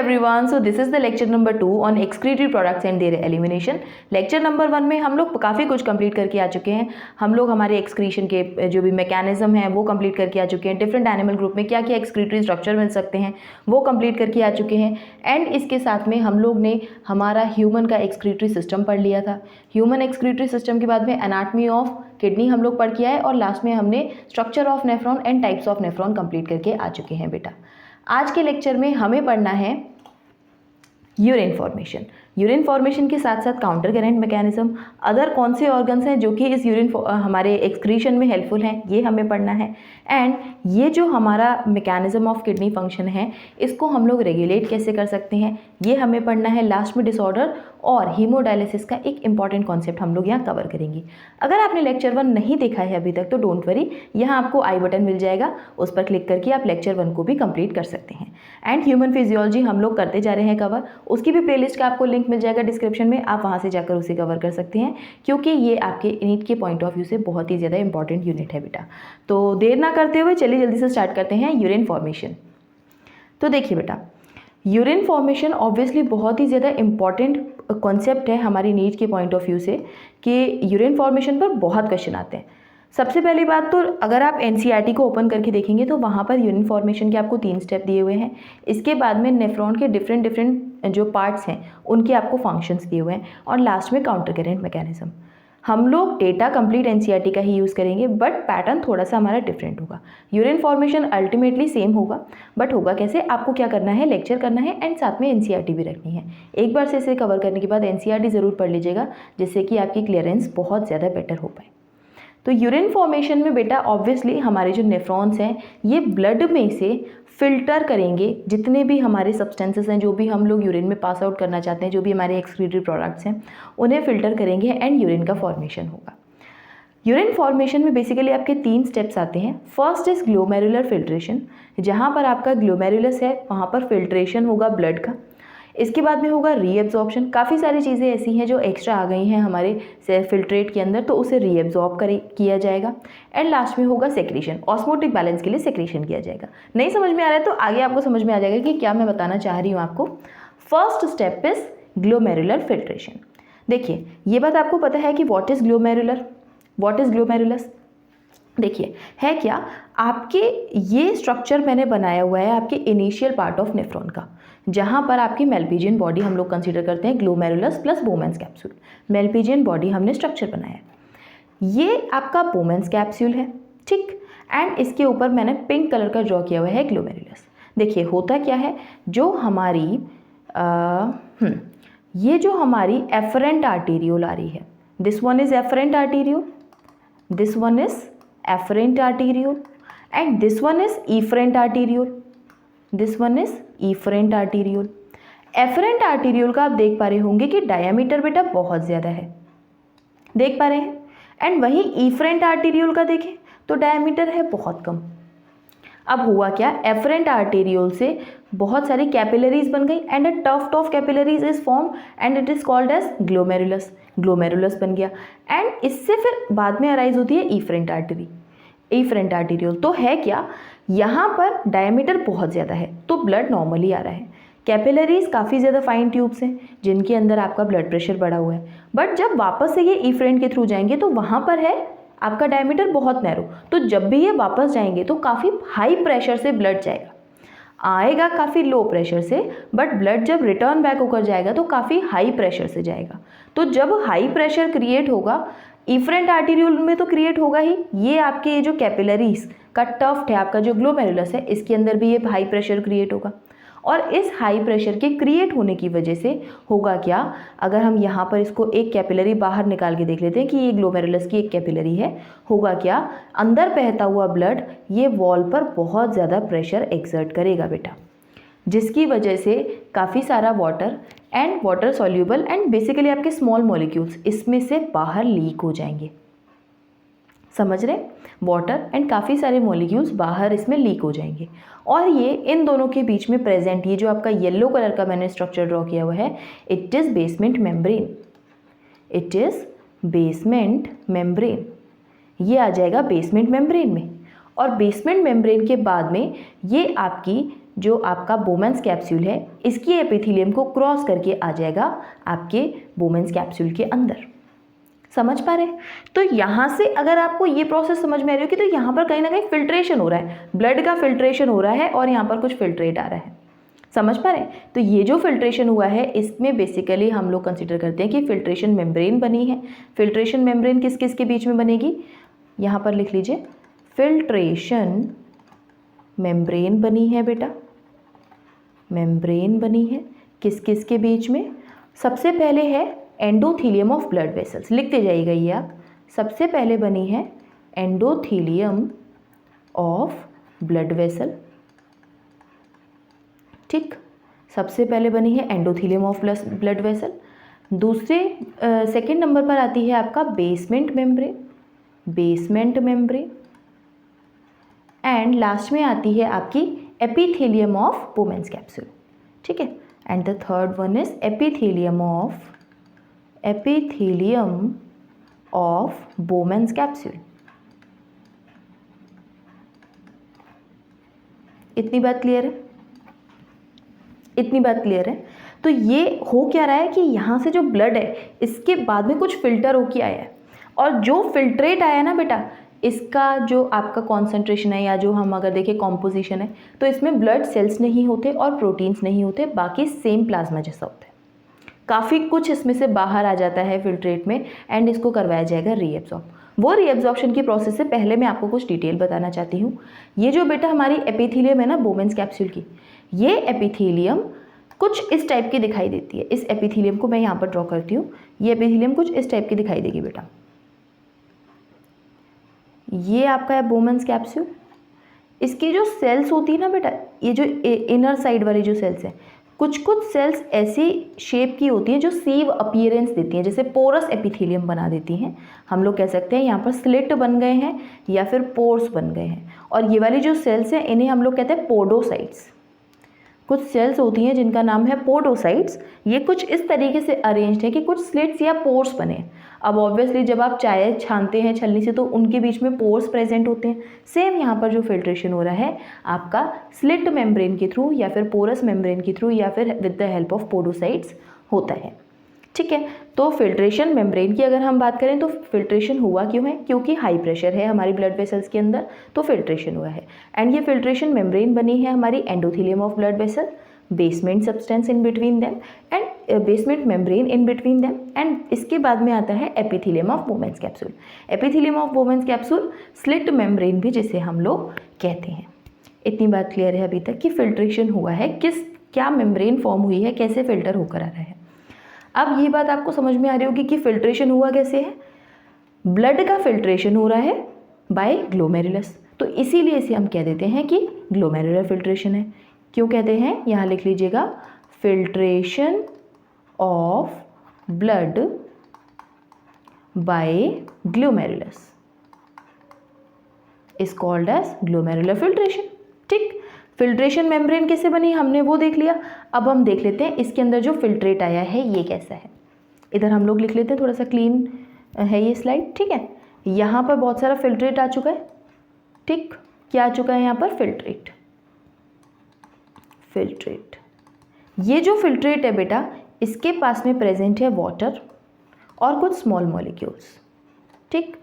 everyone, so this is the lecture number 2 on excretory products and their elimination. Lecture number 1 में हम लोग काफ़ी कुछ कंप्लीट करके आ चुके हैं। हम लोग हमारे एक्सक्रीशन के जो भी मैकेनिज्म हैं वो कंप्लीट करके आ चुके हैं। डिफरेंट एनिमल ग्रुप में क्या क्या एक्सक्रीटरी स्ट्रक्चर मिल सकते हैं वो कंप्लीट करके आ चुके हैं। एंड इसके साथ में हम लोग ने हमारा ह्यूमन का एक्सक्रीटरी सिस्टम पढ़ लिया था। ह्यूमन एक्सक्रीटरी सिस्टम के बाद में एनाटमी ऑफ किडनी हम लोग पढ़ के आए और लास्ट में हमने structure of nephron and types of nephron complete करके आ चुके हैं बेटा। आज के लेक्चर में हमें पढ़ना है यूरिन फॉर्मेशन। यूरिन फॉर्मेशन के साथ साथ काउंटर करेंट मैकेनिज्म, अदर कौन से ऑर्गन्स हैं जो कि इस यूरिन हमारे एक्सक्रीशन में हेल्पफुल हैं ये हमें पढ़ना है। एंड ये जो हमारा मैकेनिज्म ऑफ किडनी फंक्शन है इसको हम लोग रेगुलेट कैसे कर सकते हैं ये हमें पढ़ना है। लास्ट में डिसऑर्डर और हीमोडायलिसिस का एक इंपॉर्टेंट कॉन्सेप्ट हम लोग यहाँ कवर करेंगे। अगर आपने लेक्चर 1 नहीं देखा है अभी तक तो डोंट वरी, यहाँ आपको आई बटन मिल जाएगा, उस पर क्लिक करके आप लेक्चर 1 को भी कंप्लीट कर सकते हैं। एंड ह्यूमन फिजियोलॉजी हम लोग करते जा रहे हैं कवर, उसकी भी प्लेलिस्ट का आपको लिंक मिल जाएगा डिस्क्रिप्शन में, आप वहाँ से जाकर उसे कवर कर सकते हैं क्योंकि ये आपके नीट के पॉइंट ऑफ व्यू से बहुत ही ज़्यादा इंपॉर्टेंट यूनिट है बेटा। तो देर ना करते हुए चलिए जल्दी से स्टार्ट करते हैं यूरिन फॉर्मेशन। तो देखिए बेटा, यूरिन फॉर्मेशन ऑब्वियसली बहुत ही ज़्यादा इंपॉर्टेंट कॉन्सेप्ट है हमारी नीट के पॉइंट ऑफ व्यू से कि यूरिन फॉर्मेशन पर बहुत क्वेश्चन आते हैं। सबसे पहली बात तो अगर आप एनसीईआरटी को ओपन करके देखेंगे तो वहाँ पर यूरिन फॉर्मेशन के आपको 3 स्टेप दिए हुए हैं। इसके बाद में नेफ्रॉन के डिफरेंट जो पार्ट्स हैं उनके आपको फंक्शंस दिए हुए हैं और लास्ट में काउंटर करेंट मैकेनिज्म। हम लोग डेटा कंप्लीट एनसीईआरटी का ही यूज़ करेंगे बट पैटर्न थोड़ा सा हमारा डिफरेंट होगा। यूरिन फॉर्मेशन अल्टीमेटली सेम होगा बट होगा कैसे, आपको क्या करना है, लेक्चर करना है एंड साथ में एनसीईआरटी भी रखनी है। एक बार से इसे कवर करने के बाद एनसीईआरटी ज़रूर पढ़ लीजिएगा जिससे कि आपकी क्लियरेंस बहुत ज़्यादा बेटर हो पाए। तो यूरिन फॉर्मेशन में बेटा ऑब्वियसली हमारे जो नेफ्रॉन्स हैं ये ब्लड में से फिल्टर करेंगे जितने भी हमारे सब्सटेंसेस हैं जो भी हम लोग यूरिन में पास आउट करना चाहते हैं, जो भी हमारे एक्सक्रीटरी प्रोडक्ट्स हैं उन्हें फिल्टर करेंगे एंड यूरिन का फॉर्मेशन होगा। यूरिन फॉर्मेशन में बेसिकली आपके 3 स्टेप्स आते हैं। फर्स्ट इज ग्लोमेरुलर फिल्ट्रेशन, जहाँ पर आपका ग्लोमेरुलस है वहाँ पर फिल्ट्रेशन होगा ब्लड का। इसके बाद में होगा रीएब्जॉर्प्शन, काफ़ी सारी चीज़ें ऐसी हैं जो एक्स्ट्रा आ गई हैं हमारे फिल्ट्रेट के अंदर तो उसे रीएब्जॉर्ब किया जाएगा। एंड लास्ट में होगा सेक्रीशन, ऑस्मोटिक बैलेंस के लिए सेक्रीशन किया जाएगा। नहीं समझ में आ रहा है तो आगे आपको समझ में आ जाएगा कि क्या मैं बताना चाह रही हूँ आपको। First step is glomerular filtration. देखिए ये बात आपको पता है कि what is glomerular, what is glomerulus. देखिए है क्या, आपके ये स्ट्रक्चर मैंने बनाया हुआ है आपके इनिशियल पार्ट ऑफ नेफ्रॉन का, जहाँ पर आपकी मेल्पिजियन बॉडी हम लोग कंसीडर करते हैं glomerulus plus Bowman's capsule. Malpighian body हमने स्ट्रक्चर बनाया, ये आपका बोमेंस कैप्सूल है, ठीक। एंड इसके ऊपर मैंने पिंक कलर का ड्रॉ किया हुआ है ग्लोमेरुलस। देखिए होता क्या है, जो हमारी ये जो हमारी एफरेंट आर्टेरियोल आ रही है, this one is efferent arteriole, this one is afferent arteriole and this one is efferent arteriole, this one is efferent arteriole। efferent arteriole का आप देख पा रहे होंगे कि डायमीटर बेटा बहुत ज़्यादा है, देख पा रहे हैं। एंड वही efferent arteriole का देखें तो डायमीटर है बहुत कम। अब हुआ क्या, एफरेंट आर्टेरियोल से बहुत सारी कैपिलरीज बन गई and a tuft of capillaries is form and it is called as glomerulus. Glomerulus बन गया एंड इससे फिर बाद में अराइज होती है इफरेंट आर्टरी, इफरेंट आर्टेरियोल। तो है क्या, यहाँ पर डायमीटर बहुत ज़्यादा है तो ब्लड नॉर्मली आ रहा है। कैपिलरीज काफ़ी ज़्यादा फाइन ट्यूब्स हैं जिनके अंदर आपका ब्लड प्रेशर बढ़ा हुआ है, बट जब वापस से ये इफरेंट के थ्रू जाएंगे तो वहाँ पर है आपका डायमीटर बहुत नैरो, तो जब भी ये वापस जाएंगे तो काफ़ी हाई प्रेशर से ब्लड जाएगा, आएगा काफ़ी लो प्रेशर से बट ब्लड जब रिटर्न बैक होकर जाएगा तो काफ़ी हाई प्रेशर से जाएगा। तो जब हाई प्रेशर क्रिएट होगा इफरेंट आर्टेरियोल में तो क्रिएट होगा ही, ये आपके ये जो कैपिलरीज का टफ्ट है आपका जो ग्लोमेरुलस है इसके अंदर भी ये हाई प्रेशर क्रिएट होगा। और इस हाई प्रेशर के क्रिएट होने की वजह से होगा क्या, अगर हम यहाँ पर इसको एक कैपिलरी बाहर निकाल के देख लेते हैं कि ये ग्लोमेरुलस की एक कैपिलरी है, होगा क्या, अंदर बहता हुआ ब्लड ये वॉल पर बहुत ज़्यादा प्रेशर एक्सर्ट करेगा बेटा, जिसकी वजह से काफ़ी सारा water and water soluble and basically आपके स्मॉल मॉलिक्यूल्स इसमें से बाहर लीक हो जाएंगे। समझ रहे, वाटर एंड काफ़ी सारे मॉलिक्यूल्स बाहर इसमें लीक हो जाएंगे। और ये इन दोनों के बीच में प्रेजेंट ये जो आपका येलो कलर का मैंने स्ट्रक्चर ड्रॉ किया हुआ है, it is basement membrane, it is basement membrane, ये आ जाएगा बेसमेंट मेम्ब्रेन में। और बेसमेंट मेम्ब्रेन के बाद में ये आपकी जो आपका बोमेंस कैप्सूल है इसकी एपिथेलियम को क्रॉस करके आ जाएगा आपके बोमेंस कैप्सूल के अंदर। समझ पा रहे हैं? तो यहाँ से अगर आपको ये प्रोसेस समझ में आ रही हो कि तो यहाँ पर कहीं ना कहीं फिल्ट्रेशन हो रहा है, ब्लड का फिल्ट्रेशन हो रहा है और यहाँ पर कुछ फिल्ट्रेट आ रहा है। समझ पा रहे हैं? तो ये जो फिल्ट्रेशन हुआ है इसमें बेसिकली हम लोग कंसिडर करते हैं कि फिल्ट्रेशन मेम्ब्रेन बनी है। फिल्ट्रेशन मेम्ब्रेन किस किस के बीच में बनेगी? यहाँ पर लिख लीजिए, फिल्ट्रेशन मेम्ब्रेन बनी है बेटा, मेम्ब्रेन बनी है किस किस के बीच में? सबसे पहले है एंडोथीलियम ऑफ ब्लड वेसल्स, लिखते जाइएगा ये आप। सबसे पहले बनी है एंडोथीलियम ऑफ ब्लड वेसल, ठीक, सबसे पहले बनी है एंडोथीलियम ऑफ ब्लड वेसल। दूसरे सेकंड नंबर पर आती है आपका basement membrane, basement membrane. And last में आती है आपकी एपिथेलियम ऑफ बोमेंस कैप्सूल, ठीक है। And the third one is epithelium of बोमेंस capsule. इतनी बात क्लियर है? इतनी बात क्लियर है? तो ये हो क्या रहा है कि यहाँ से जो ब्लड है इसके बाद में कुछ फिल्टर होके आया है, और जो फिल्ट्रेट आया ना बेटा, इसका जो आपका कॉन्सेंट्रेशन है या जो हम अगर देखें कॉम्पोजिशन है, तो इसमें ब्लड सेल्स नहीं होते और प्रोटीन्स नहीं होते, बाकी सेम प्लाज्मा जैसा होता है। काफ़ी कुछ इसमें से बाहर आ जाता है फिल्ट्रेट में एंड इसको करवाया जाएगा रीएब्जॉर्ब। वो रीएब्जॉर्प्शन की प्रोसेस से पहले मैं आपको कुछ डिटेल बताना चाहती हूँ। ये जो बेटा हमारी एपिथेलियम है ना बोमेंस कैप्सूल की, ये एपिथेलियम कुछ इस टाइप की दिखाई देती है। इस एपिथेलियम को मैं यहाँ पर ड्रॉ करती हूँ। ये एपिथेलियम कुछ इस टाइप की दिखाई देगी बेटा। ये आपका है बोमेंस कैप्सूल। इसकी जो सेल्स होती है ना बेटा, ये जो इनर साइड वाली जो सेल्स हैं, कुछ कुछ सेल्स ऐसी शेप की होती हैं जो सीव अपीयरेंस देती हैं, जैसे पोरस एपिथेलियम बना देती हैं। हम लोग कह सकते हैं यहाँ पर स्लिट बन गए हैं या फिर पोर्स बन गए हैं। और ये वाली जो सेल्स हैं इन्हें हम लोग कहते हैं पोडोसाइट्स। कुछ सेल्स होती हैं जिनका नाम है पोडोसाइट्स। ये कुछ इस तरीके से अरेंज्ड है कि कुछ स्लिट्स या पोर्स बने। अब ऑब्वियसली जब आप चाय छानते हैं छलनी से तो उनके बीच में पोर्स प्रेजेंट होते हैं। सेम यहाँ पर जो फिल्ट्रेशन हो रहा है आपका स्लिट मेम्ब्रेन के थ्रू या फिर पोरस मेम्ब्रेन के थ्रू या फिर with the help of podocytes होता है, ठीक है। तो फिल्ट्रेशन मेम्ब्रेन की अगर हम बात करें तो फिल्ट्रेशन हुआ क्यों है? क्योंकि हाई प्रेशर है हमारी ब्लड वेसल्स के अंदर, तो फिल्ट्रेशन हुआ है। एंड ये फिल्ट्रेशन मेम्ब्रेन बनी है हमारी endothelium of blood vessel, basement substance in between them and basement membrane in between them. And इसके बाद में आता है epithelium of बोमेंस capsule. Epithelium of बोमेंस capsule slit membrane भी जिसे हम लोग कहते हैं। इतनी बात क्लियर है अभी तक कि फिल्ट्रेशन हुआ है, क्या मेम्ब्रेन फॉर्म हुई है, कैसे फिल्टर होकर आ रहा है। अब ये बात आपको समझ में आ रही होगी कि फिल्ट्रेशन हुआ कैसे है। ब्लड का फिल्ट्रेशन हो रहा है बाय ग्लोमेरुलस, तो इसीलिए इसे हम कह देते हैं कि ग्लोमेरुलर फिल्ट्रेशन है। क्यों कहते हैं? यहाँ लिख लीजिएगा, filtration of blood by glomerulus is called as glomerular filtration, ठीक। फिल्ट्रेशन मेम्ब्रेन कैसे बनी हमने वो देख लिया। अब हम देख लेते हैं इसके अंदर जो फिल्ट्रेट आया है ये कैसा है। इधर हम लोग लिख लेते हैं, थोड़ा सा क्लीन है ये स्लाइड, ठीक है। यहाँ पर बहुत सारा फिल्ट्रेट आ चुका है, ठीक। क्या आ चुका है यहाँ पर? फिल्ट्रेट। ये जो फिल्ट्रेट है बेटा इसके पास में प्रेजेंट है वाटर और कुछ स्मॉल मॉलिक्यूल्स, ठीक।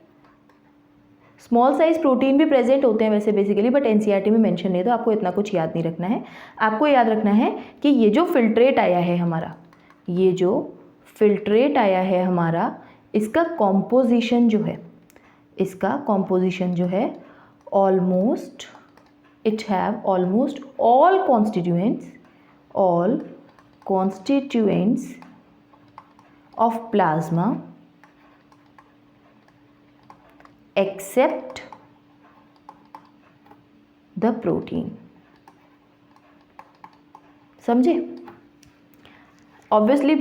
स्मॉल साइज प्रोटीन भी प्रेजेंट होते हैं वैसे बेसिकली, बट एनसीईआरटी में मेंशन नहीं, तो आपको इतना कुछ याद नहीं रखना है। आपको याद रखना है कि ये जो फिल्ट्रेट आया है हमारा, ये जो फिल्ट्रेट आया है हमारा, इसका कॉम्पोजिशन जो है almost it have almost all constituents of plasma except the protein. समझे? ऑब्वियसली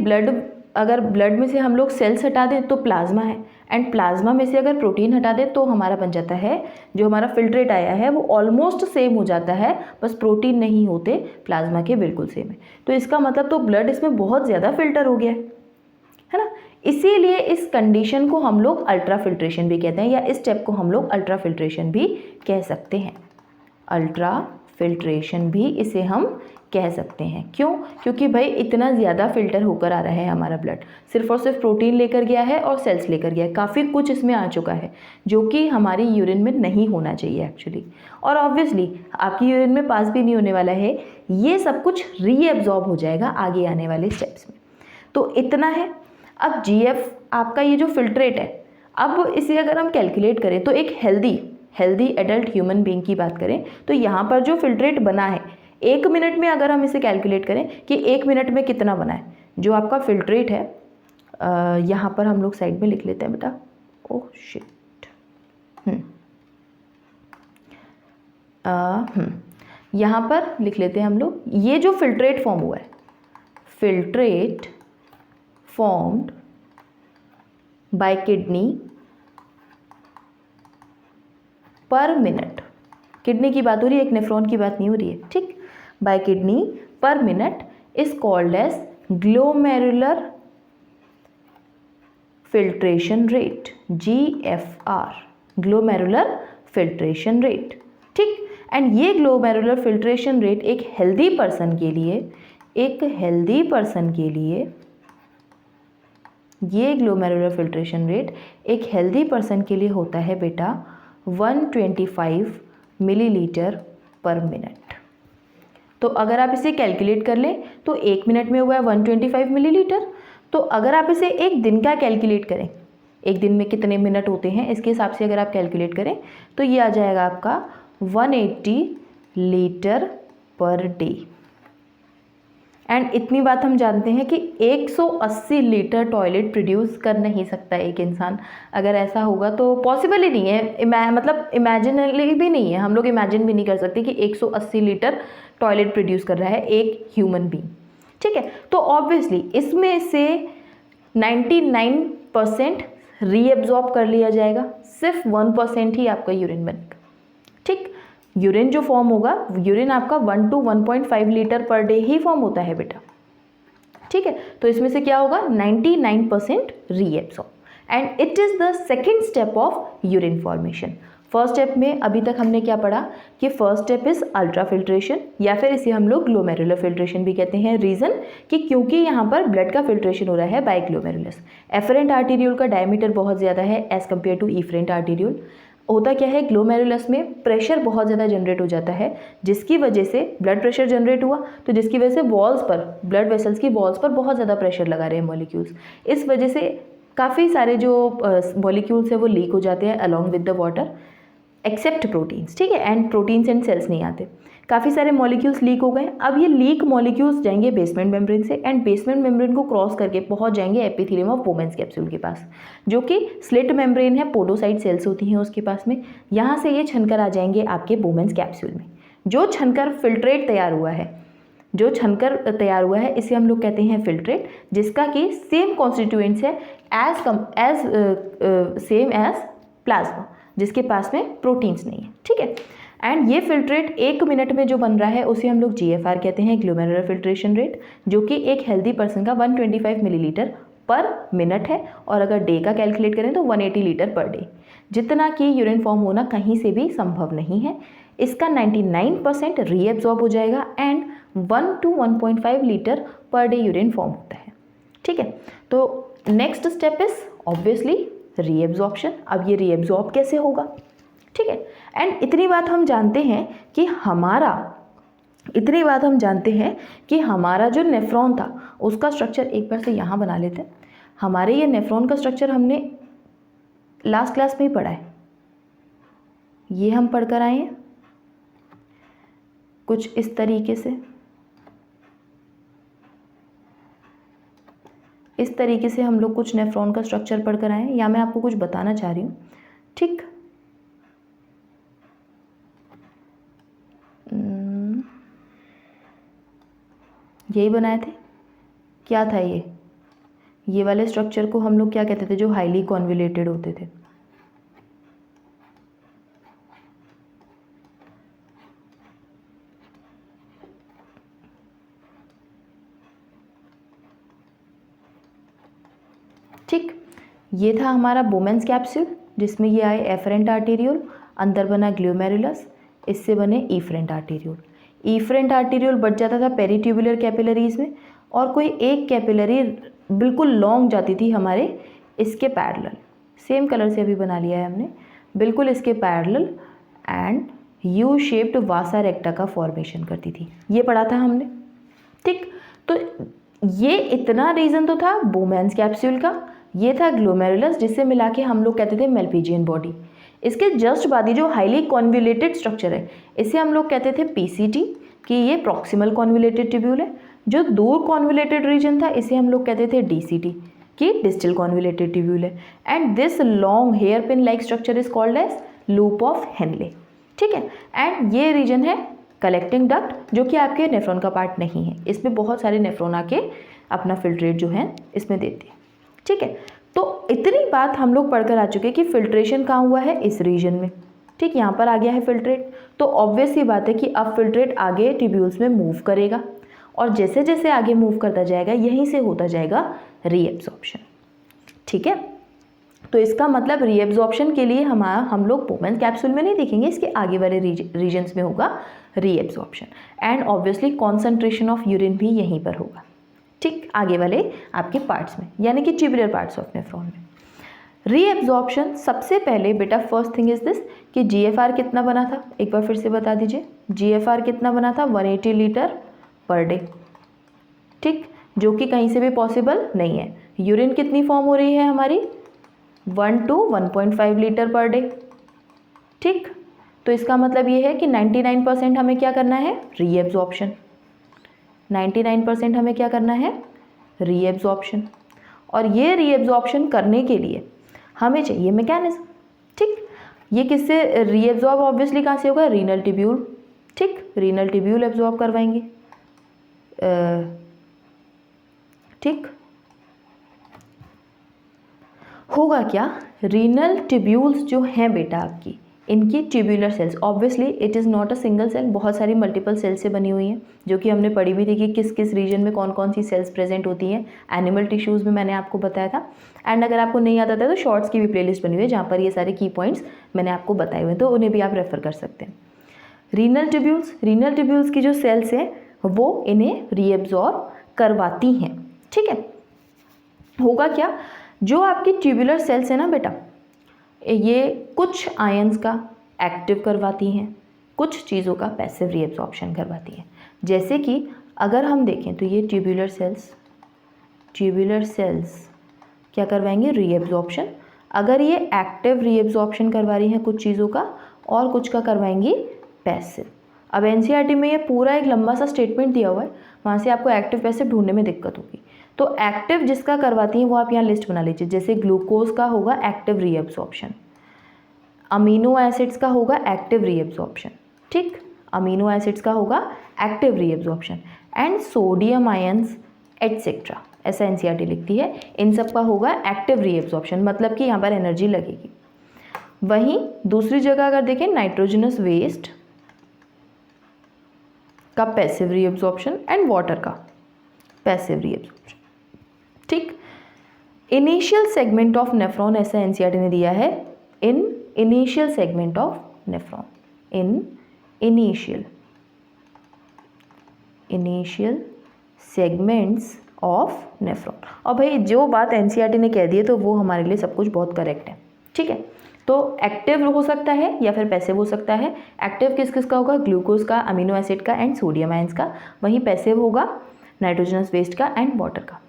अगर ब्लड में से हम लोग सेल्स हटा दें तो प्लाज्मा है, एंड प्लाज्मा में से अगर प्रोटीन हटा दें तो हमारा बन जाता है, जो हमारा फिल्ट्रेट आया है वो ऑलमोस्ट सेम हो जाता है, बस प्रोटीन नहीं होते प्लाज्मा के बिल्कुल सेम है। तो इसका मतलब तो ब्लड इसमें बहुत ज़्यादा फिल्टर हो गया है ना। इसीलिए इस कंडीशन को हम लोग अल्ट्रा फिल्ट्रेशन भी कहते हैं, या इस स्टेप को हम लोग अल्ट्रा फिल्ट्रेशन भी कह सकते हैं। अल्ट्रा फिल्ट्रेशन भी इसे हम कह सकते हैं। क्यों? क्योंकि भाई इतना ज़्यादा फिल्टर होकर आ रहा है हमारा ब्लड, सिर्फ और सिर्फ प्रोटीन लेकर गया है और सेल्स लेकर गया है, काफ़ी कुछ इसमें आ चुका है जो कि हमारी यूरिन में नहीं होना चाहिए एक्चुअली, और ऑब्वियसली आपकी यूरिन में पास भी नहीं होने वाला है। ये सब कुछ रीएब्जॉर्ब हो जाएगा आगे आने वाले स्टेप्स में। तो इतना है। अब जीएफ आपका ये जो फिल्ट्रेट है, अब इसे अगर हम कैलकुलेट करें तो एक हेल्दी एडल्ट ह्यूमन बीइंग की बात करें तो यहाँ पर जो फिल्ट्रेट बना है 1 मिनट में, अगर हम इसे कैलकुलेट करें कि 1 मिनट में कितना बना है जो आपका फिल्ट्रेट है, यहाँ पर हम लोग साइड में लिख लेते हैं बेटा। Oh shit. यहाँ पर लिख लेते हैं हम लोग, ये जो फिल्ट्रेट फॉर्म हुआ है, filtrate formed by kidney per minute, kidney की बात हो रही है, एक नेफ्रॉन की बात नहीं हो रही है, ठीक। By kidney per minute is called as glomerular filtration rate, GFR, glomerular filtration rate, ठीक। एंड ये ग्लोमेरुलर फिल्ट्रेशन रेट एक हेल्दी पर्सन के लिए, ये ग्लोमेरुलर फिल्ट्रेशन रेट एक हेल्दी पर्सन के लिए होता है बेटा 125 मिलीलीटर पर मिनट। तो अगर आप इसे कैलकुलेट कर लें तो 1 मिनट में हुआ है 125 मिलीलीटर। तो अगर आप इसे एक दिन का कैलकुलेट करें, एक दिन में कितने मिनट होते हैं इसके हिसाब से अगर आप कैलकुलेट करें तो ये आ जाएगा आपका 180 लीटर पर डे। एंड इतनी बात हम जानते हैं कि 180 लीटर टॉयलेट प्रोड्यूस कर नहीं सकता एक इंसान। अगर ऐसा होगा तो पॉसिबल ही नहीं है, मतलब इमेजिनरी भी नहीं है, हम लोग इमेजिन भी नहीं कर सकते कि 180 लीटर टॉयलेट प्रोड्यूस कर रहा है एक ह्यूमन बीइंग, ठीक है। तो ऑब्वियसली इसमें से 99% रीएब्जॉर्ब कर लिया जाएगा, सिर्फ 1% ही आपका यूरिन बनेगा, ठीक। यूरिन जो फॉर्म होगा, यूरिन आपका 1 to 1.5 litre per day he form होता है बेटा, ठीक है। तो इसमें से क्या होगा 99% reabsorb and it is the second step of urine formation. First step में अभी तक हमने क्या पढ़ा कि first step is ultra filtration, या फिर इसे हम लोग ग्लोमेरुलर फिल्ट्रेशन भी कहते हैं। रीजन कि क्योंकि यहाँ पर ब्लड का फिल्ट्रेशन हो रहा है बाय ग्लोमेरुलस। एफरेंट आर्टीरियोल का डायमीटर बहुत ज़्यादा है as compare to efferent arteriole. होता क्या है, ग्लोमेरुलस में प्रेशर बहुत ज़्यादा जनरेट हो जाता है, जिसकी वजह से ब्लड प्रेशर जनरेट हुआ, तो जिसकी वजह से वॉल्स पर, ब्लड वेसल्स की वॉल्स पर बहुत ज़्यादा प्रेशर लगा रहे हैं मॉलिक्यूल्स। इस वजह से काफ़ी सारे जो मॉलिक्यूल्स है वो लीक हो जाते हैं along with the water, except proteins, ठीक है। एंड प्रोटीन्स एंड सेल्स नहीं आते, काफ़ी सारे मॉलिक्यूल्स लीक हो गए। अब ये लीक मॉलिक्यूल्स जाएंगे बेसमेंट मेम्ब्रेन से एंड बेसमेंट मेम्ब्रेन को क्रॉस करके पहुंच जाएंगे एपिथेलियम ऑफ बोमेन्स कैप्सूल के पास, जो कि स्लिट मेम्ब्रेन है, पोडोसाइट सेल्स होती हैं उसके पास में। यहाँ से ये छनकर आ जाएंगे आपके बोमेन्स कैप्सूल में। जो छनकर फिल्ट्रेट तैयार हुआ है, इसे हम लोग कहते हैं फिल्ट्रेट, जिसका कि सेम कॉन्स्टिट्यूएंट्स है सेम एज प्लाज्मा, जिसके पास में प्रोटीन्स नहीं है, ठीक है। एंड ये फिल्ट्रेट 1 मिनट में जो बन रहा है उसे हम लोग GFR कहते हैं, ग्लोमेरुलर फिल्ट्रेशन रेट, जो कि एक हेल्दी पर्सन का 125 मिलीलीटर पर मिनट है। और अगर डे का कैलकुलेट करें तो 180 लीटर पर डे, जितना कि यूरिन फॉर्म होना कहीं से भी संभव नहीं है। इसका 99% रीएब्जॉर्ब हो जाएगा and 1 to 1.5 litre per day urine form होता है, ठीक है। तो next step is obviously reabsorption. अब ये रीएब्जॉर्ब कैसे होगा, ठीक है। एंड इतनी बात हम जानते हैं कि हमारा जो नेफ्रॉन था उसका स्ट्रक्चर, एक बार से यहाँ बना लेते हैं। हमारे ये नेफ्रॉन का स्ट्रक्चर हमने लास्ट क्लास में ही पढ़ा है, ये हम पढ़कर आए हैं कुछ इस तरीके से। इस तरीके से हम लोग कुछ नेफ्रॉन का स्ट्रक्चर पढ़कर आए हैं, या मैं आपको कुछ बताना चाह रही हूँ, ठीक। यही बनाए थे, क्या था ये वाले स्ट्रक्चर को हम लोग क्या कहते थे, जो हाईली कॉन्वोल्यूटेड होते थे। ठीक, ये था हमारा बोमेन्स कैप्सूल, जिसमें ये आए एफरेंट आर्टीरियोल, अंदर बना ग्लोमेरुलस, इससे बने इफरेंट आर्टेरियोल। इफरेंट आर्टेरियोल बच जाता था पेरीट्यूबुलर कैपिलरीज में, और कोई एक कैपिलरी बिल्कुल लॉन्ग जाती थी हमारे इसके पैरेलल, सेम कलर से अभी बना लिया है हमने, बिल्कुल इसके पैरेलल, एंड यू शेप्ड वासा रेक्टा का फॉर्मेशन करती थी। ये पढ़ा था हमने, ठीक। तो ये इतना रीज़न तो था बोमैन्स कैप्सूल का, ये था ग्लोमेरुलस जिससे मिला के हम लोग कहते थे मेल्पिजियन बॉडी। इसके जस्ट बाद ही जो हाईली कॉन्वुलेटेड स्ट्रक्चर है इसे हम लोग कहते थे पीसीटी, कि ये प्रॉक्सिमल कॉन्वुलेटेड ट्यूब्यूल है। जो दूर कॉन्वुलेटेड रीजन था इसे हम लोग कहते थे डीसीटी, कि डिस्टल कॉन्वुलेटेड ट्यूब्यूल है। And this long hairpin like structure is called as loop of Henle, ठीक है। एंड ये रीजन है कलेक्टिंग डक्ट, जो कि आपके नेफ्रॉन का पार्ट नहीं है। इसमें बहुत सारे नेफ्रॉन आके अपना फिल्ट्रेट जो है इसमें देते हैं, ठीक है। तो इतनी बात हम लोग पढ़कर आ चुके कि फिल्ट्रेशन कहाँ हुआ है, इस रीजन में, ठीक। यहाँ पर आ गया है फिल्ट्रेट, तो ऑब्वियस सी बात है कि अब फिल्ट्रेट आगे ट्यूब्यूल्स में मूव करेगा, और जैसे जैसे आगे मूव करता जाएगा यहीं से होता जाएगा रीएब्जॉर्प्शन, ठीक है। तो इसका मतलब रीएब्जॉर्प्शन के लिए हम लोग बोमैन्स कैप्सूल में नहीं देखेंगे, इसके आगे वाले रीजन्स में होगा reabsorption. And obviously concentration of urine भी यहीं पर होगा, ठीक, आगे वाले आपके पार्ट्स में, यानी कि ट्यूबुलर पार्ट्स ऑफ नेफ्रॉन में। रीएब्जॉर्प्शन सबसे पहले बेटा फर्स्ट थिंग इज दिस कि जीएफआर कितना बना था, एक बार फिर से बता दीजिए, जीएफआर कितना बना था, 180 लीटर पर डे, ठीक, जो कि कहीं से भी पॉसिबल नहीं है। यूरिन कितनी फॉर्म हो रही है हमारी, 1 to 1.5 लीटर पर डे, ठीक। तो इसका मतलब ये है कि 99% हमें क्या करना है, रीएब्जॉर्प्शन। 99% हमें क्या करना है, रीएब्जॉर्प्शन। और ये रीएब्जॉर्प्शन करने के लिए हमें चाहिए मैकेनिज्म, ठीक। ये किससे रीएब्जॉर्ब ऑब्वियसली कहाँ से होगा, रीनल ट्यूब्यूल, ठीक, रीनल ट्यूब्यूल एब्जॉर्ब करवाएंगे, ठीक। होगा क्या, रीनल ट्यूब्यूल्स जो हैं बेटा आपकी, इनकी tubular cells, obviously it is not a single cell, बहुत सारी मल्टीपल सेल्स से बनी हुई हैं, जो कि हमने पढ़ी भी थी कि किस किस रीजन में कौन कौन सी सेल्स प्रेजेंट होती हैं। एनिमल टिश्यूज़ में मैंने आपको बताया था। एंड अगर आपको नहीं आता था तो शॉर्ट्स की भी प्लेलिस्ट बनी हुई है जहाँ पर ये सारे की पॉइंट्स मैंने आपको बताए हुए हैं, तो उन्हें भी आप रेफर कर सकते हैं। रीनल ट्यूब्यूल्स की जो सेल्स हैं वो इन्हें रीएब्जॉर्ब करवाती हैं, ठीक है। होगा क्या, जो आपकी ट्यूबुलर सेल्स है ना बेटा, ये कुछ आयंस का एक्टिव करवाती हैं, कुछ चीज़ों का पैसिव रीएब्जॉर्प्शन करवाती हैं। जैसे कि अगर हम देखें तो ये ट्यूबुलर सेल्स क्या करवाएंगे, रीएब्जॉर्प्शन। अगर ये एक्टिव रीएब्जॉर्प्शन करवा रही हैं कुछ चीज़ों का, और कुछ का करवाएंगी पैसिव। अब एनसीईआरटी में ये पूरा एक लंबा सा स्टेटमेंट दिया हुआ है, वहाँ से आपको एक्टिव पैसिव ढूंढने में दिक्कत होगी। तो एक्टिव जिसका करवाती हैं वो आप यहाँ लिस्ट बना लीजिए, जैसे ग्लूकोज का होगा एक्टिव रीएब्जॉर्प्शन, अमीनो एसिड्स का होगा एक्टिव रीएब्जॉर्प्शन, ठीक, अमीनो एसिड्स का होगा active reabsorption, and sodium ions etcetera, ऐसा एनसीईआरटी लिखती है, इन सब का होगा एक्टिव रीएब्जॉर्प्शन, मतलब कि यहाँ पर एनर्जी लगेगी। वहीं दूसरी जगह अगर देखें नाइट्रोजनस वेस्ट का पैसिव रीएब्जॉर्प्शन एंड वाटर का पैसिव रीएब्जॉर्प्शन, ठीक। इनिशियल सेगमेंट ऑफ नेफ्रॉन, ऐसा एनसीईआरटी ने दिया है, in initial segment of nephron, in initial segments of nephron. और भाई जो बात एनसीईआरटी ने कह दी है तो वो हमारे लिए सब कुछ बहुत करेक्ट है, ठीक है। तो एक्टिव हो सकता है या फिर पैसिव हो सकता है। एक्टिव किस किस का होगा, ग्लूकोज का, अमीनो एसिड का एंड सोडियम आयंस का। वहीं पैसिव होगा नाइट्रोजनस वेस्ट का एंड वाटर का।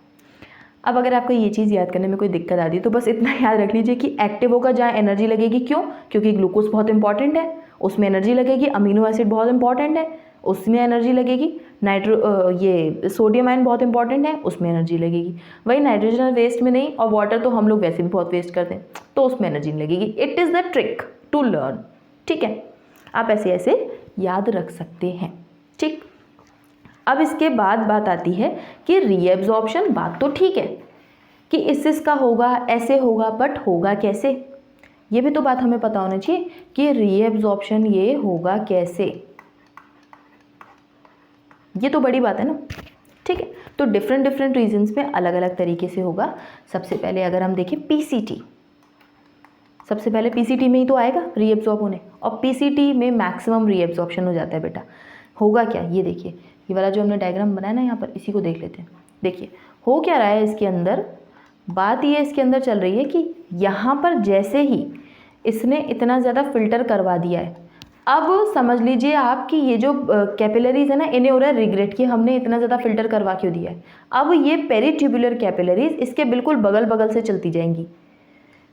अब अगर आपको ये चीज़ याद करने में कोई दिक्कत आती है तो बस इतना याद रख लीजिए कि एक्टिव होगा जहाँ एनर्जी लगेगी, क्यों, क्योंकि ग्लूकोज बहुत इंपॉर्टेंट है, उसमें एनर्जी लगेगी। अमीनो एसिड बहुत इंपॉर्टेंट है, उसमें एनर्जी लगेगी। ये सोडियम आयन बहुत इंपॉर्टेंट है, उसमें एनर्जी लगेगी। वही नाइट्रोजन वेस्ट में नहीं, और वाटर तो हम लोग वैसे भी बहुत वेस्ट करते हैं तो उसमें एनर्जी नहीं लगेगी। It is the trick to learn, ठीक है। आप ऐसे ऐसे याद रख सकते हैं, ठीक। अब इसके बाद बात आती है कि रीएब्जॉर्प्शन, बात तो ठीक है कि इसका होगा, ऐसे होगा, बट होगा कैसे, ये भी तो बात हमें पता होना चाहिए कि रीएब्जॉर्प्शन ये होगा कैसे, ये तो बड़ी बात है ना, ठीक है। तो डिफरेंट रीजन्स में अलग अलग तरीके से होगा। सबसे पहले अगर हम देखें पीसीटी, सबसे पहले पीसीटी में ही तो आएगा रीएब्जॉर्ब होने, और पीसीटी में मैक्सिमम रीएब्जॉर्प्शन हो जाता है बेटा। होगा क्या, ये देखिए, ये वाला जो हमने डायग्राम बनाया ना यहाँ पर, इसी को देख लेते हैं। देखिए हो क्या रहा है इसके अंदर, बात ये इसके अंदर चल रही है कि यहाँ पर जैसे ही इसने इतना ज़्यादा फिल्टर करवा दिया है, अब समझ लीजिए आप कि ये जो कैपिलरीज है ना, इन्हें हो रहा है रिग्रेट कि हमने इतना ज़्यादा फिल्टर करवा क्यों दिया है। अब ये पेरीट्यूबुलर कैपिलरीज इसके बिल्कुल बगल बगल से चलती जाएंगी,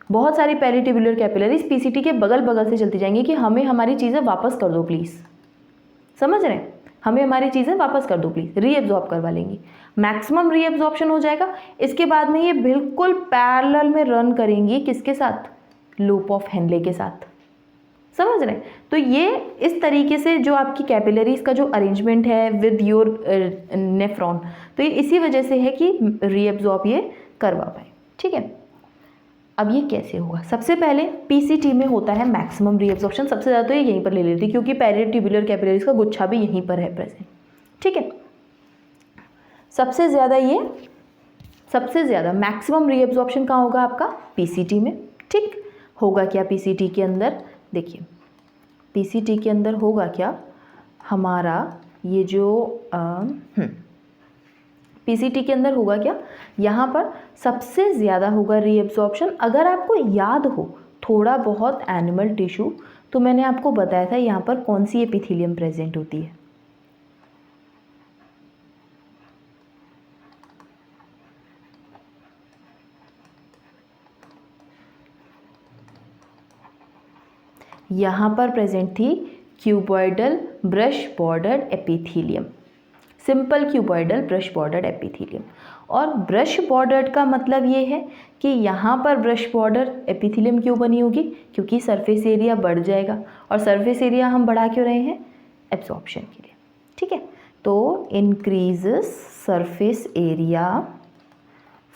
बहुत सारी पेरीट्यूबुलर कैपिलरीज पीसीटी के बगल बगल से चलती जाएंगी कि हमें हमारी चीज़ें वापस कर दो प्लीज़, समझ रहे हैं, हमें हमारी चीज़ें वापस कर दो प्लीज़, रीएब्जॉर्ब करवा लेंगी, मैक्सिमम रीएब्जॉर्प्शन हो जाएगा। इसके बाद में ये बिल्कुल पैरेलल में रन करेंगी किसके साथ, लूप ऑफ हेनले के साथ, समझ रहे हैं। तो ये इस तरीके से जो आपकी कैपिलरीज का जो अरेंजमेंट है विद योर नेफ्रॉन, तो ये इसी वजह से है कि रीएब्जॉर्ब ये करवा पाए, ठीक है। अब ये कैसे होगा, सबसे पहले पीसीटी में होता है मैक्सिमम रीएब्जॉर्प्शन, सबसे ज़्यादा तो ये यहीं पर ले लेती है क्योंकि पेरीट्यूबुलर कैपिलरीज का गुच्छा भी यहीं पर है प्रेजेंट, ठीक है। सबसे ज़्यादा मैक्सिमम रीएब्जॉर्प्शन कहाँ होगा आपका, पीसीटी में, ठीक। होगा क्या पीसीटी के अंदर, देखिए पीसीटी के अंदर होगा क्या, हमारा ये जो पीसीटी के अंदर होगा क्या, यहाँ पर सबसे ज़्यादा होगा रीएब्जॉर्प्शन। अगर आपको याद हो थोड़ा बहुत एनिमल टिश्यू, तो मैंने आपको बताया था यहाँ पर कौन सी एपिथेलियम प्रेजेंट होती है, यहाँ पर प्रेजेंट थी cuboidal brush bordered epithelium, simple cuboidal brush bordered epithelium. और ब्रश बॉर्डर्ड का मतलब ये है कि यहाँ पर ब्रश बॉर्डर एपिथेलियम क्यों बनी होगी, क्योंकि सरफेस एरिया बढ़ जाएगा, और सरफेस एरिया हम बढ़ा क्यों रहे हैं, एब्जॉर्प्शन के लिए, ठीक है। तो increases surface area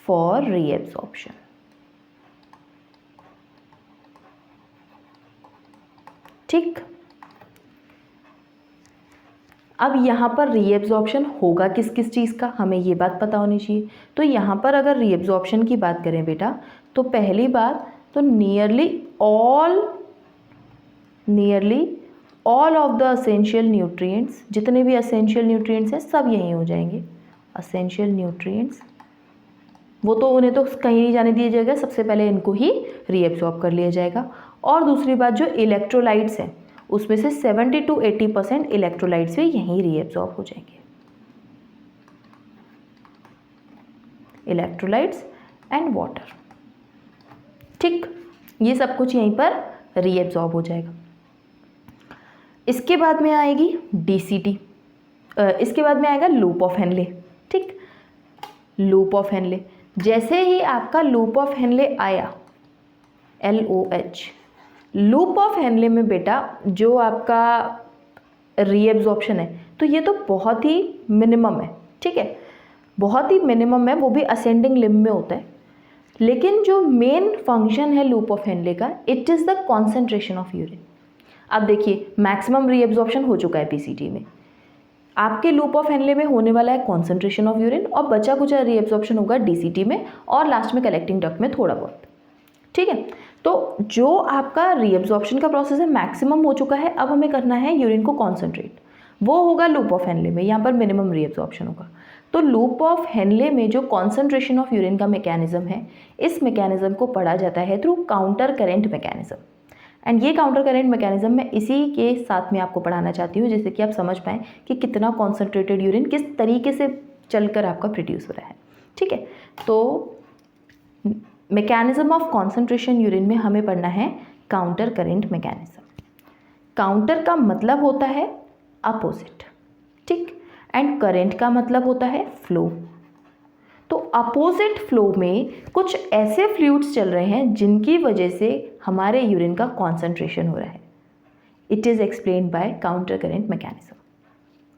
for reabsorption, ठीक। अब यहाँ पर रीएब्जॉर्प्शन होगा किस किस चीज़ का, हमें ये बात पता होनी चाहिए। तो यहाँ पर अगर रीएब्जॉर्प्शन की बात करें बेटा, तो पहली बात तो nearly all of the essential nutrients, जितने भी असेंशियल न्यूट्रिएंट्स हैं सब यहीं हो जाएंगे। असेंशियल न्यूट्रिएंट्स वो तो उन्हें तो कहीं नहीं जाने दिया जाएगा, सबसे पहले इनको ही रीएब्जॉर्ब कर लिया जाएगा। और दूसरी बात जो इलेक्ट्रोलाइट्स हैं, उसमें से 70 to 80% इलेक्ट्रोलाइट्स भी यहीं रीएब्जॉर्ब हो जाएंगे, इलेक्ट्रोलाइट्स एंड वाटर, ठीक। ये सब कुछ यहीं पर रीएब्जॉर्ब हो जाएगा। इसके बाद में आएगी डीसीटी, इसके बाद में आएगा लूप ऑफ हेनले, ठीक। लूप ऑफ हेनले, जैसे ही आपका लूप ऑफ हेनले आया, LOH, लूप ऑफ हेनले में बेटा जो आपका रीएब्जॉर्प्शन है, तो ये तो बहुत ही मिनिमम है, ठीक है, बहुत ही मिनिमम है, वो भी असेंडिंग लिम्ब में होता है। लेकिन जो मेन फंक्शन है लूप ऑफ हेनले का, it is the concentration of urine. अब देखिए मैक्सिमम रीएब्जॉर्प्शन हो चुका है पीसीटी में, आपके लूप ऑफ हेनले में होने वाला है कॉन्सेंट्रेशन ऑफ यूरिन, और बचा कुछ रीएब्जॉर्प्शन होगा डीसीटी में, और लास्ट में कलेक्टिंग डक्ट में थोड़ा बहुत, ठीक है। तो जो आपका रीएब्जॉर्प्शन का प्रोसेस है मैक्सिमम हो चुका है, अब हमें करना है यूरिन को कॉन्सेंट्रेट, वो होगा लूप ऑफ हेनले में, यहाँ पर मिनिमम रीएब्जॉर्प्शन होगा। तो लूप ऑफ हेनले में जो कॉन्सेंट्रेशन ऑफ यूरिन का मैकेनिज्म है, इस मैकेनिज्म को पढ़ा जाता है through counter current mechanism. And ये काउंटर करेंट मैकेनिज्म मैं इसी के साथ में आपको पढ़ाना चाहती हूँ, जिससे कि आप समझ पाएँ कि कितना कॉन्सेंट्रेटेड यूरिन किस तरीके से चलकर आपका प्रोड्यूस हो रहा है, ठीक है। तो मैकेनिज्म ऑफ कॉन्सेंट्रेशन यूरिन में हमें पढ़ना है काउंटर करेंट मैकेनिज्म। काउंटर का मतलब होता है अपोजिट, ठीक, एंड करेंट का मतलब होता है फ्लो। तो अपोजिट फ्लो में कुछ ऐसे फ्लूइड्स चल रहे हैं जिनकी वजह से हमारे यूरिन का कॉन्सेंट्रेशन हो रहा है। It is explained bye counter current mechanism,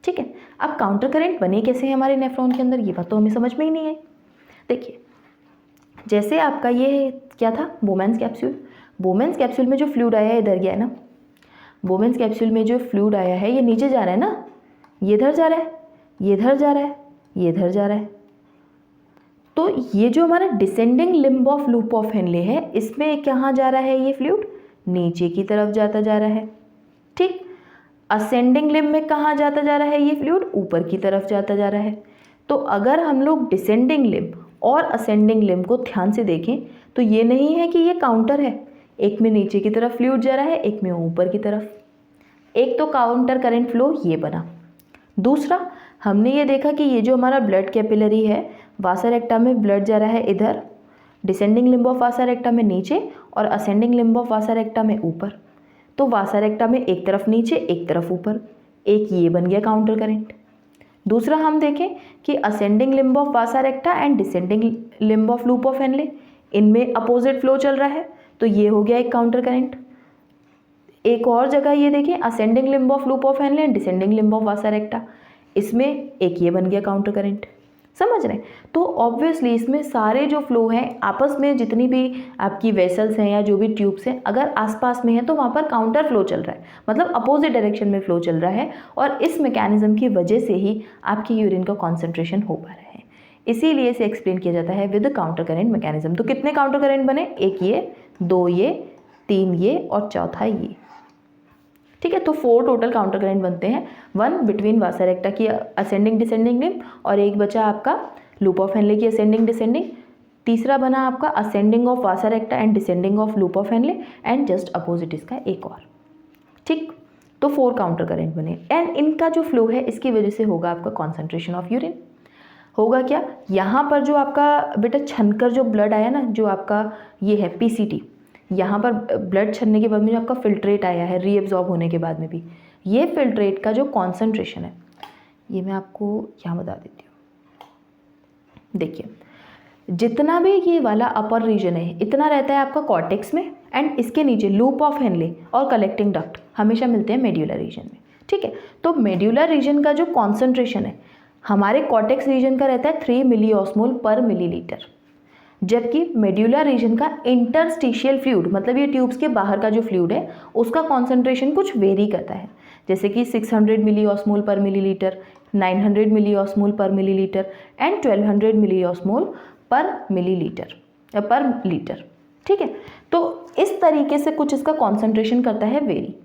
ठीक है। अब काउंटर करेंट बने कैसे हैं हमारे नेफ्रॉन के अंदर, ये बात तो हमें समझ में ही नहीं है। देखिए जैसे आपका ये क्या था, बोमेन्स कैप्सूल, बोमेन्स कैप्सूल में जो फ्लूइड आया है इधर गया है ना, बोमेन्स कैप्सूल में जो फ्लूइड आया है ये नीचे जा रहा है ना, ये इधर जा रहा है, ये इधर जा रहा है, ये इधर जा रहा है। तो ये जो हमारा descending limb of loop of Henley है, इसमें कहाँ जा रहा है ये फ्लूइड? नीचे की तरफ जाता जा रहा है। ठीक, असेंडिंग लिम्ब में कहाँ जाता जा रहा है ये फ्लूइड? ऊपर की तरफ जाता जा रहा है। तो अगर हम लोग डिसेंडिंग लिम्ब और असेंडिंग लिम्ब को ध्यान से देखें तो ये नहीं है कि ये काउंटर है, एक में नीचे की तरफ फ्लूइड जा रहा है, एक में ऊपर की तरफ। एक तो काउंटर करंट फ्लो ये बना। दूसरा, हमने ये देखा कि ये जो हमारा ब्लड कैपिलरी है, वासा रेक्टा में ब्लड जा रहा है इधर, डिसेंडिंग लिम्ब ऑफ वासा रेक्टा में नीचे और असेंडिंग लिम्ब ऑफ वासा रेक्टा में ऊपर। तो वासा रेक्टा में एक तरफ नीचे एक तरफ ऊपर, एक ये बन गया काउंटर करंट। दूसरा हम देखें कि ascending limb of Vasa रेक्टा and descending limb of loop of Henley, इनमें अपोजिट फ्लो चल रहा है, तो ये हो गया एक काउंटर करंट। एक और जगह ये देखें, ascending limb of loop of Henley and descending limb of वासा रेक्टा, इसमें एक ये बन गया काउंटर करंट। समझ रहे हैं? तो ऑब्वियसली इसमें सारे जो फ्लो हैं आपस में, जितनी भी आपकी वेसल्स हैं या जो भी ट्यूब्स हैं, अगर आसपास में है तो वहाँ पर काउंटर फ्लो चल रहा है, मतलब अपोजिट डायरेक्शन में फ्लो चल रहा है, और इस मैकेनिज्म की वजह से ही आपकी यूरिन का कॉन्सेंट्रेशन हो पा रहा है। इसीलिए इसे एक्सप्लेन किया जाता है विद काउंटर करंट मैकेनिज्म। तो कितने काउंटर करंट बने? एक ये, दो ये, तीन ये और चौथा ये। ठीक है, तो 4 टोटल काउंटर करंट बनते हैं, 1 बिटवीन वासा रेक्टा की असेंडिंग डिसेंडिंग लिम्ब, और एक बचा आपका लूप ऑफ हेनले की असेंडिंग डिसेंडिंग। तीसरा बना आपका ascending of Vasa रेक्टा and descending of loop of Henley, and just opposite इसका एक और। ठीक, तो 4 काउंटर करंट बने, एंड इनका जो फ्लो है इसकी वजह से होगा आपका कॉन्सेंट्रेशन ऑफ यूरिन। होगा क्या, यहाँ पर जो आपका बेटा छनकर जो ब्लड आया ना, जो आपका ये है PCT, यहाँ पर ब्लड छनने के बाद में जो आपका फिल्ट्रेट आया है रीएब्जॉर्ब होने के बाद में भी, ये फिल्ट्रेट का जो कॉन्सेंट्रेशन है, ये मैं आपको यहाँ बता देती हूँ। देखिए, जितना भी ये वाला अपर रीजन है इतना रहता है आपका कॉर्टेक्स में, एंड इसके नीचे लूप ऑफ हेनले और कलेक्टिंग डक्ट हमेशा मिलते हैं मेड्यूलर रीजन में। ठीक है, तो मेड्यूलर रीजन का जो कॉन्सेंट्रेशन है हमारे कॉर्टेक्स रीजन का रहता है 3 मिलीऑस्मोल पर मिलीलीटर, जबकि मेड्यूलर रीजन का इंटरस्टिशियल फ्लूइड, मतलब ये ट्यूब्स के बाहर का जो फ्लूइड है उसका कॉन्सेंट्रेशन कुछ वेरी करता है, जैसे कि 600 मिलीऑस्मोल पर मिलीलीटर, 900 मिलीऑस्मोल पर मिलीलीटर एंड 1200 मिलीऑस्मोल पर मिलीलीटर पर लीटर। ठीक है, तो इस तरीके से कुछ इसका कॉन्सेंट्रेशन करता है वेरी।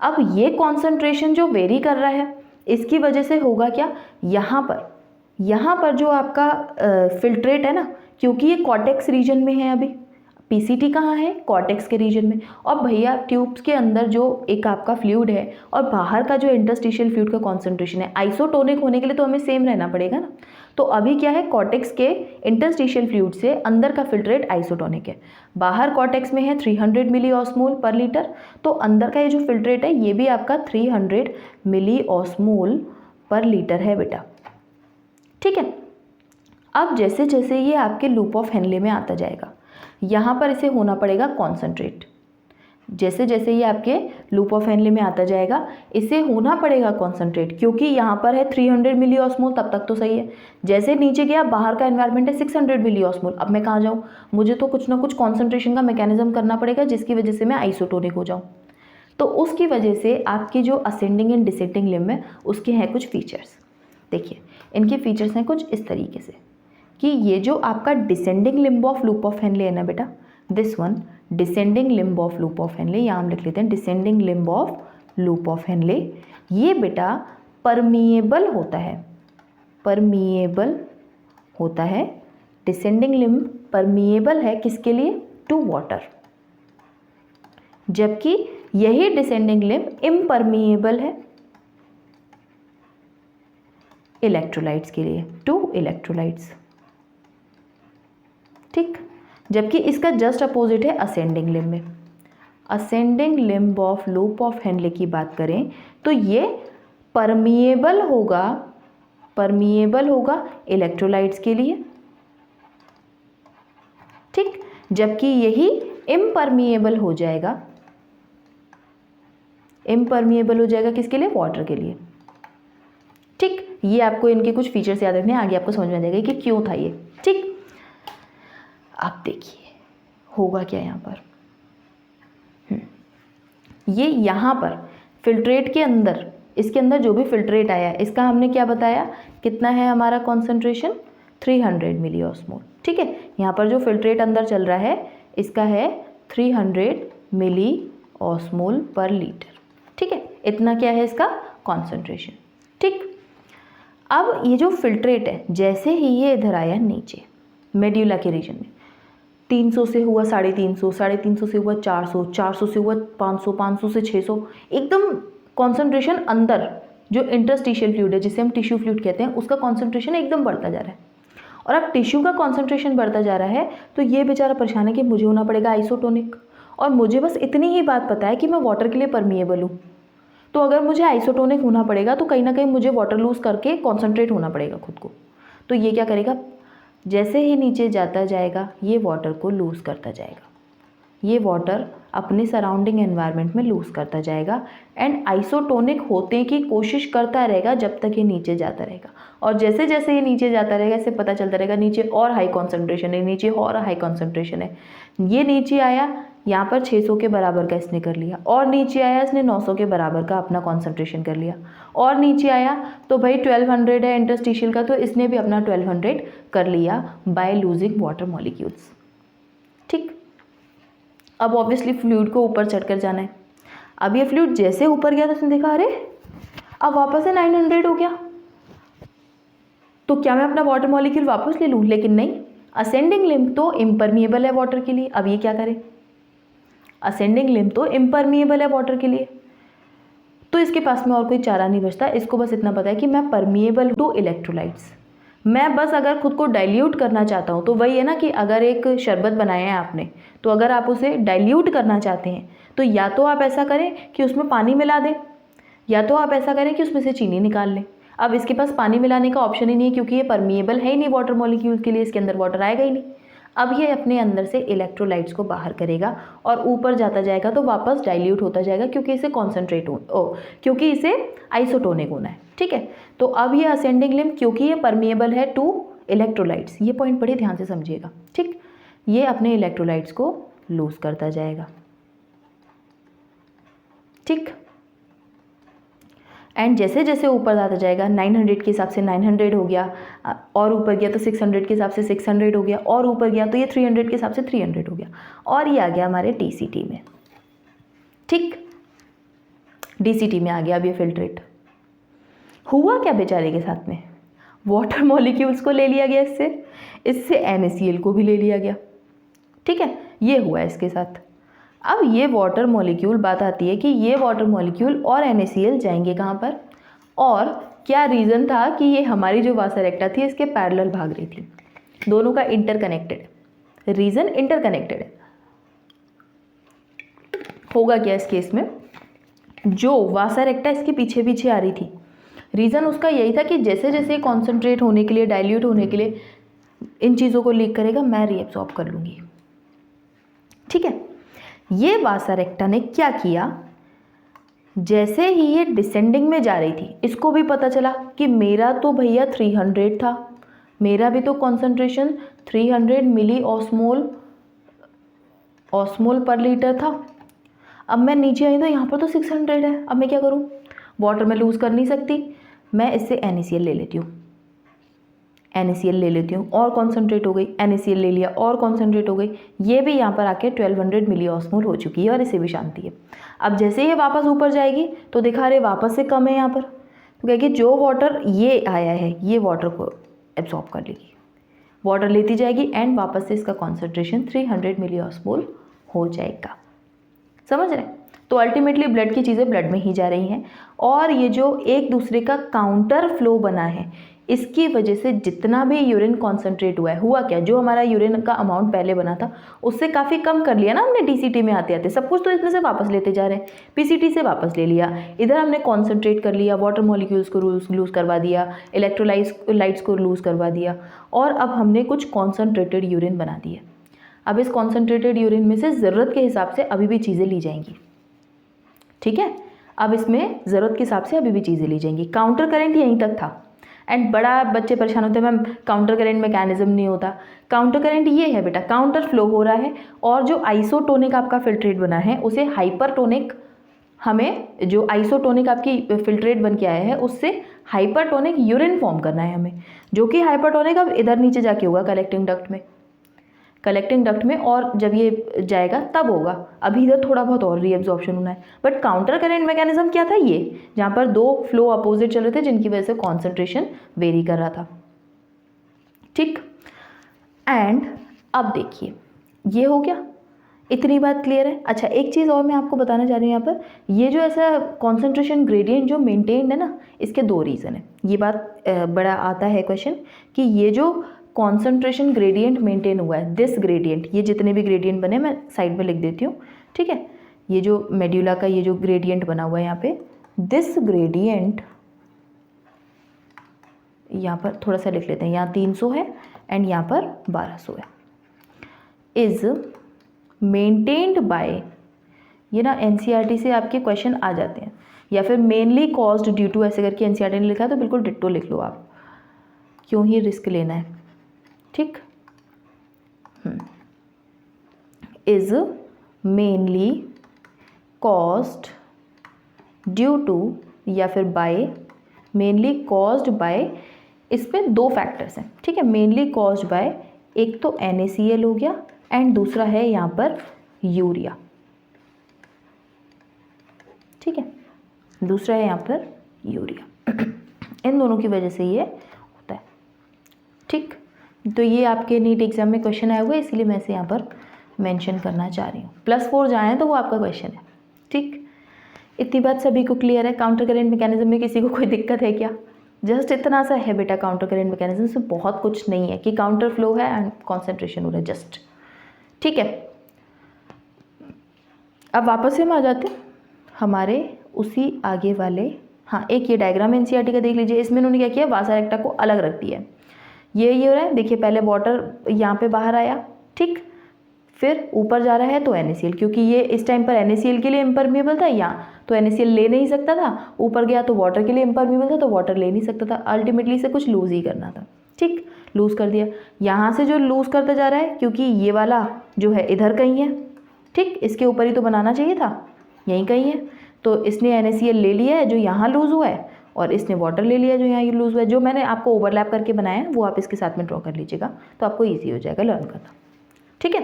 अब ये कॉन्सेंट्रेशन जो वेरी कर रहा है इसकी वजह से होगा क्या, यहाँ पर जो आपका फिल्ट्रेट है ना, क्योंकि ये कॉर्टेक्स रीजन में है, अभी PCT कहाँ है? कॉर्टेक्स के रीजन में, और भैया ट्यूब्स के अंदर जो एक आपका फ्लूइड है और बाहर का जो इंटरस्टिशियल फ्लूइड का कॉन्सेंट्रेशन है, आइसोटोनिक होने के लिए तो हमें सेम रहना पड़ेगा ना। तो अभी क्या है, कॉर्टेक्स के इंटरस्टिशियल फ्लूइड से अंदर का फिल्ट्रेट आइसोटोनिक है, बाहर कॉर्टेक्स में है 300 मिलीऑस्मोल पर लीटर, तो अंदर का ये जो फिल्ट्रेट है ये भी आपका 300 मिलीऑस्मोल पर लीटर है बेटा। ठीक है, अब जैसे जैसे ये आपके लूप ऑफ हेनले में आता जाएगा, यहाँ पर इसे होना पड़ेगा कॉन्सेंट्रेट। जैसे जैसे ये आपके लूप ऑफ हेनले में आता जाएगा इसे होना पड़ेगा कॉन्सेंट्रेट, क्योंकि यहाँ पर है 300 मिलीऑस्मोल, तब तक तो सही है। जैसे नीचे गया, बाहर का एनवायरनमेंट है 600 मिलीऑस्मोल, अब मैं कहाँ जाऊँ? मुझे तो कुछ ना कुछ कॉन्सेंट्रेशन का मैकेनिज्म करना पड़ेगा जिसकी वजह से मैं आइसोटोनिक हो जाऊँ। तो उसकी वजह से आपकी जो असेंडिंग एंड डिसेंडिंग लिम्ब है उसके हैं कुछ फीचर्स। देखिए, इनके फीचर्स हैं कुछ इस तरीके से कि ये जो आपका descending limb of loop of Henley है ना बेटा, this one descending limb of loop of Henley, यहाँ हम लिख लेते हैं descending limb of loop of Henley, ये बेटा परमिएबल होता है, परमिएबल होता है। डिसेंडिंग लिम्ब परमिएबल है किसके लिए? टू वाटर, जबकि यही डिसेंडिंग लिम्ब इम्परमिएबल है इलेक्ट्रोलाइट्स के लिए, टू इलेक्ट्रोलाइट्स। ठीक, जबकि इसका जस्ट अपोजिट है असेंडिंग लिम्ब में। Ascending limb of loop of Henley की बात करें तो ये परमिएबल होगा, परमिएबल होगा इलेक्ट्रोलाइट्स के लिए। ठीक, जबकि यही इम्परमिएबल हो जाएगा, इम्परमिएबल हो जाएगा किसके लिए? वाटर के लिए। ठीक, ये आपको इनके कुछ फीचर्स याद रखने हैं, आगे आपको समझ में आ जाएगा कि क्यों था ये। ठीक, आप देखिए होगा क्या यहाँ पर, ये यहाँ पर फिल्ट्रेट के अंदर, इसके अंदर जो भी फिल्ट्रेट आया है इसका हमने क्या बताया, कितना है हमारा कॉन्सेंट्रेशन? 300 मिलीऑस्मोल। ठीक, ठीक है, यहाँ पर जो फिल्ट्रेट अंदर चल रहा है इसका है 300 मिली ऑस्मोल पर लीटर। ठीक है, इतना क्या है इसका कॉन्सेंट्रेशन। ठीक, अब ये जो फिल्ट्रेट है जैसे ही ये इधर आया नीचे मेड्यूला के रीजन में, 300 से हुआ 350, 350 से हुआ 400, 400 से हुआ 500, 500 से 600, एकदम कॉन्सेंट्रेशन अंदर जो इंटरस्टिशियल फ्लूइड है जिसे हम टिश्यू फ्लूइड कहते हैं उसका कॉन्सेंट्रेशन एकदम बढ़ता जा रहा है। और अब टिश्यू का कॉन्सेंट्रेशन बढ़ता जा रहा है तो ये बेचारा परेशान है कि मुझे होना पड़ेगा आइसोटोनिक, और मुझे बस इतनी ही बात पता है कि मैं वाटर के लिए परमिएबल हूँ। तो अगर मुझे आइसोटोनिक होना पड़ेगा तो कहीं ना कहीं मुझे वाटर लूज़ करके कॉन्सेंट्रेट होना पड़ेगा खुद को। तो ये क्या करेगा, जैसे ही नीचे जाता जाएगा ये वाटर को लूज़ करता जाएगा, ये वाटर अपने सराउंडिंग एनवायरनमेंट में लूज़ करता जाएगा एंड आइसोटोनिक होने की कोशिश करता रहेगा जब तक ये नीचे जाता रहेगा। और जैसे जैसे ये नीचे जाता रहेगा इससे पता चलता रहेगा नीचे और हाई कॉन्सेंट्रेशन है, नीचे और हाई कॉन्सेंट्रेशन है। ये नीचे आया, यहाँ पर 600 के बराबर का इसने कर लिया, और नीचे आया इसने 900 के बराबर का अपना कॉन्सेंट्रेशन कर लिया, और नीचे आया तो भाई 1200 है इंटरस्टिशियल का, तो इसने भी अपना 1200 कर लिया बाय लूजिंग वाटर मॉलिक्यूल्स। ठीक, अब ऑब्वियसली फ्लूइड को ऊपर चढ़कर जाना है। अब ये फ्लूइड जैसे ऊपर गया तो उसने देखा अरे अब वापस से 900 हो गया, तो क्या मैं अपना वाटर मॉलिक्यूल वापस ले लूँ? लेकिन नहीं, असेंडिंग लिम्ब तो इम्परमिएबल है वाटर के लिए। अब ये क्या करे, असेंडिंग लिम्ब तो इम्परमिएबल है वाटर के लिए, तो इसके पास में और कोई चारा नहीं बचता। इसको बस इतना पता है कि मैं परमिएबल टू इलेक्ट्रोलाइट्स। मैं बस अगर खुद को डाइल्यूट करना चाहता हूँ तो वही है ना कि अगर एक शरबत बनाया है आपने, तो अगर आप उसे डाइल्यूट करना चाहते हैं तो या तो आप ऐसा करें कि उसमें पानी मिला दें, या तो आप ऐसा करें कि उसमें से चीनी निकाल लें। अब इसके पास पानी मिलाने का ऑप्शन ही नहीं है क्योंकि ये परमिएबल है ही नहीं वाटर मॉलिक्यूल के लिए, इसके अंदर वाटर आएगा ही नहीं। अब ये अपने अंदर से इलेक्ट्रोलाइट्स को बाहर करेगा और ऊपर जाता जाएगा तो वापस डाइल्यूट होता जाएगा क्योंकि इसे क्योंकि इसे आइसोटोनिक होना है। ठीक है, तो अब ये असेंडिंग लिम्ब क्योंकि ये परमिएबल है टू इलेक्ट्रोलाइट्स, ये पॉइंट बड़े ध्यान से समझिएगा। ठीक, ये अपने इलेक्ट्रोलाइट्स को लूज करता जाएगा। ठीक, एंड जैसे जैसे ऊपर जाता जाएगा 900 के हिसाब से 900 हो गया, और ऊपर गया तो 600 के हिसाब से 600 हो गया, और ऊपर गया तो ये 300 के हिसाब से 300 हो गया, और ये आ गया हमारे DCT में। ठीक, DCT में आ गया अब ये फिल्ट्रेट। हुआ क्या बेचारे के साथ में, वाटर मॉलिक्यूल्स को ले लिया गया, इससे NaCl को भी ले लिया गया। ठीक है, ये हुआ इसके साथ। अब ये वाटर मॉलिक्यूल, बात आती है कि ये वाटर मॉलिक्यूल और NaCl जाएंगे कहाँ पर, और क्या रीज़न था कि ये हमारी जो वासा रेक्टा थी इसके पैरेलल भाग रही थी, दोनों का इंटरकनेक्टेड, रीज़न इंटरकनेक्टेड है। होगा क्या इस केस में, जो वासा रेक्टा इसके पीछे पीछे आ रही थी, रीज़न उसका यही था कि जैसे जैसे कॉन्सेंट्रेट होने के लिए, डाइल्यूट होने के लिए इन चीज़ों को लीक करेगा, मैं रीएब्सॉर्ब कर लूँगी। ठीक है, ये वासा रेक्टा ने क्या किया, जैसे ही ये डिसेंडिंग में जा रही थी इसको भी पता चला कि मेरा तो भैया 300 था, मेरा भी तो कॉन्सेंट्रेशन 300 मिली ऑस्मोल पर लीटर था। अब मैं नीचे आई तो यहाँ पर तो 600 है, अब मैं क्या करूँ, वाटर में लूज़ कर नहीं सकती, मैं इससे NaCl ले लेती हूँ, NaCl ले लेती हूँ और कॉन्सेंट्रेट हो गई, NaCl ले लिया और कॉन्सेंट्रेट हो गई, ये भी यहाँ पर आके 1200 मिली ऑस्मोल हो चुकी है और इसे भी शांति है। अब जैसे ये वापस ऊपर जाएगी तो दिखा रहे वापस से कम है यहाँ पर, तो कहेगी जो वाटर ये आया है ये वाटर को एब्जॉर्ब कर लेगी, वाटर लेती जाएगी एंड वापस से इसका कॉन्सेंट्रेशन 300 मिली ऑस्मोल हो जाएगा। समझ रहे हैं? तो अल्टीमेटली ब्लड की चीज़ें ब्लड में ही जा रही हैं, और ये जो एक दूसरे का काउंटर फ्लो बना है इसकी वजह से जितना भी यूरिन कॉन्सेंट्रेट हुआ है, हुआ क्या, जो हमारा यूरिन का अमाउंट पहले बना था उससे काफ़ी कम कर लिया ना हमने DCT में आते आते, सब कुछ तो इसमें से वापस लेते जा रहे हैं, PCT से वापस ले लिया, इधर हमने कॉन्सेंट्रेट कर लिया, वाटर मॉलिक्यूल्स को लूज़ करवा दिया, इलेक्ट्रोलाइट्स को लूज़ करवा दिया, और अब हमने कुछ कॉन्सेंट्रेटेड यूरिन बना दिया। अब इस कॉन्सेंट्रेटेड यूरिन में से ज़रूरत के हिसाब से अभी भी चीज़ें ली जाएंगी। ठीक है, अब इसमें ज़रूरत के हिसाब से अभी भी चीज़ें ली जाएंगी। काउंटर करंट यहीं तक था, एंड बड़ा बच्चे परेशान होते हैं मैम काउंटर करंट मैकेनिज्म नहीं होता। काउंटर करंट ये है बेटा, काउंटर फ्लो हो रहा है और जो आइसोटोनिक आपका फिल्ट्रेट बना है उसे हाइपरटोनिक, हमें जो आइसोटोनिक आपकी फिल्ट्रेट बन के आया है उससे हाइपरटोनिक यूरिन फॉर्म करना है हमें, जो कि हाइपरटोनिक अब इधर नीचे जाके होगा कलेक्टिंग डक्ट में। कलेक्टिंग डक्ट में, और जब ये जाएगा तब होगा। अभी इधर थोड़ा बहुत और रीअब्जॉर्प्शन होना है। बट काउंटर करंट मैकेनिज्म क्या था, ये जहाँ पर दो फ्लो अपोजिट चल रहे थे जिनकी वजह से कॉन्सेंट्रेशन वेरी कर रहा था। ठीक, एंड अब देखिए ये हो गया, इतनी बात क्लियर है। अच्छा, एक चीज़ और मैं आपको बताना चाह रही हूँ यहाँ पर, ये जो ऐसा कॉन्सेंट्रेशन ग्रेडियंट जो मेंटेन्ड है ना, इसके दो रीज़न है। ये बात बड़ा आता है क्वेश्चन कि ये जो कॉन्सेंट्रेशन ग्रेडियंट मेंटेन हुआ है, दिस ग्रेडियंट, ये जितने भी ग्रेडियंट बने मैं साइड में लिख देती हूँ, ठीक है। ये जो मेड्यूला का ये जो ग्रेडियंट बना हुआ है यहाँ पे, दिस ग्रेडियंट, यहाँ पर थोड़ा सा लिख लेते हैं, यहाँ 300 है एंड यहाँ पर 1200 है, इज मेंटेन्ड बाय, ये ना एनसीईआरटी से आपके क्वेश्चन आ जाते हैं, या फिर मेनली कॉज्ड ड्यू टू ऐसे करके एनसीईआरटी ने लिखा है, तो बिल्कुल डिट्टो लिख लो आप, क्यों ही रिस्क लेना है। ठीक, is mainly caused due to या फिर बाय, मेनली कॉज्ड बाय, इसमें दो फैक्टर्स हैं, ठीक है। मेनली कॉज्ड बाय, एक तो NaCl हो गया एंड दूसरा है यहाँ पर यूरिया, ठीक है, दूसरा है यहाँ पर यूरिया। इन दोनों की वजह से ये होता है। ठीक, तो ये आपके नीट एग्जाम में क्वेश्चन आए हुए, इसीलिए मैं इसे यहाँ पर मेंशन करना चाह रही हूँ। +4 जाए तो वो आपका क्वेश्चन है। ठीक, इतनी बात सभी को क्लियर है। काउंटर करेंट मैकेनिज्म में किसी को कोई दिक्कत है क्या? जस्ट इतना सा है बेटा काउंटर करेंट मैकेनिज्म से, बहुत कुछ नहीं है कि काउंटर फ्लो है एंड कॉन्सेंट्रेशन हो रहा है जस्ट। ठीक है, अब वापस से हम आ जाते हैं हमारे उसी आगे वाले, हाँ एक ये डायग्राम एनसीईआरटी का देख लीजिए। इसमें उन्होंने क्या किया, वासा रेक्टा को अलग रख दिया है। ये हो रहा है, देखिए पहले वाटर यहाँ पे बाहर आया, ठीक, फिर ऊपर जा रहा है तो NaCl, क्योंकि ये इस टाइम पर NaCl के लिए इम्परमिएबल था, यहाँ तो NaCl ले नहीं सकता था, ऊपर गया तो वाटर के लिए इम्परमिएबल था तो वाटर ले नहीं सकता था, अल्टीमेटली इसे कुछ लूज़ ही करना था। ठीक, लूज़ कर दिया। यहाँ से जो लूज़ करता जा रहा है, क्योंकि ये वाला जो है इधर कहीं है, ठीक, इसके ऊपर ही तो बनाना चाहिए था, यहीं कहीं है, तो इसने NaCl ले लिया है जो यहाँ लूज़ हुआ है, और इसने वाटर ले लिया जो यहाँ ये लूज़ हुआ है। जो मैंने आपको ओवरलैप करके बनाया है वो आप इसके साथ में ड्रॉ कर लीजिएगा, तो आपको ईजी हो जाएगा लर्न करना। ठीक है,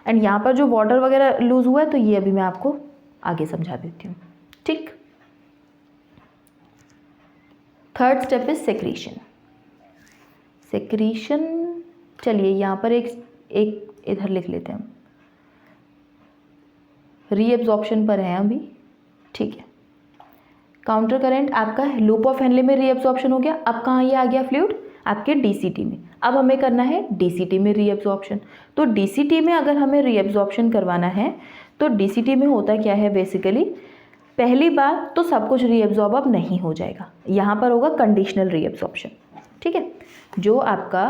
एंड यहाँ पर जो वाटर वगैरह लूज़ हुआ है तो ये अभी मैं आपको आगे समझा देती हूँ। ठीक, third step is secretion. Secretion, चलिए यहाँ पर एक इधर लिख लेते हैं हम, रीएब्जॉर्प्शन पर है अभी। ठीक है, काउंटर करंट आपका लूप ऑफ हेनले में रीएब्जॉर्प्शन हो गया। अब कहाँ ये आ गया फ्लूइड, आपके DCT में। अब हमें करना है DCT में रीएब्जॉर्प्शन। तो DCT में अगर हमें रीएब्जॉर्प्शन करवाना है तो DCT में होता क्या है बेसिकली, पहली बात तो सब कुछ रीएब्जॉर्ब अब नहीं हो जाएगा, यहाँ पर होगा कंडीशनल रीएब्जॉर्प्शन। ठीक है, जो आपका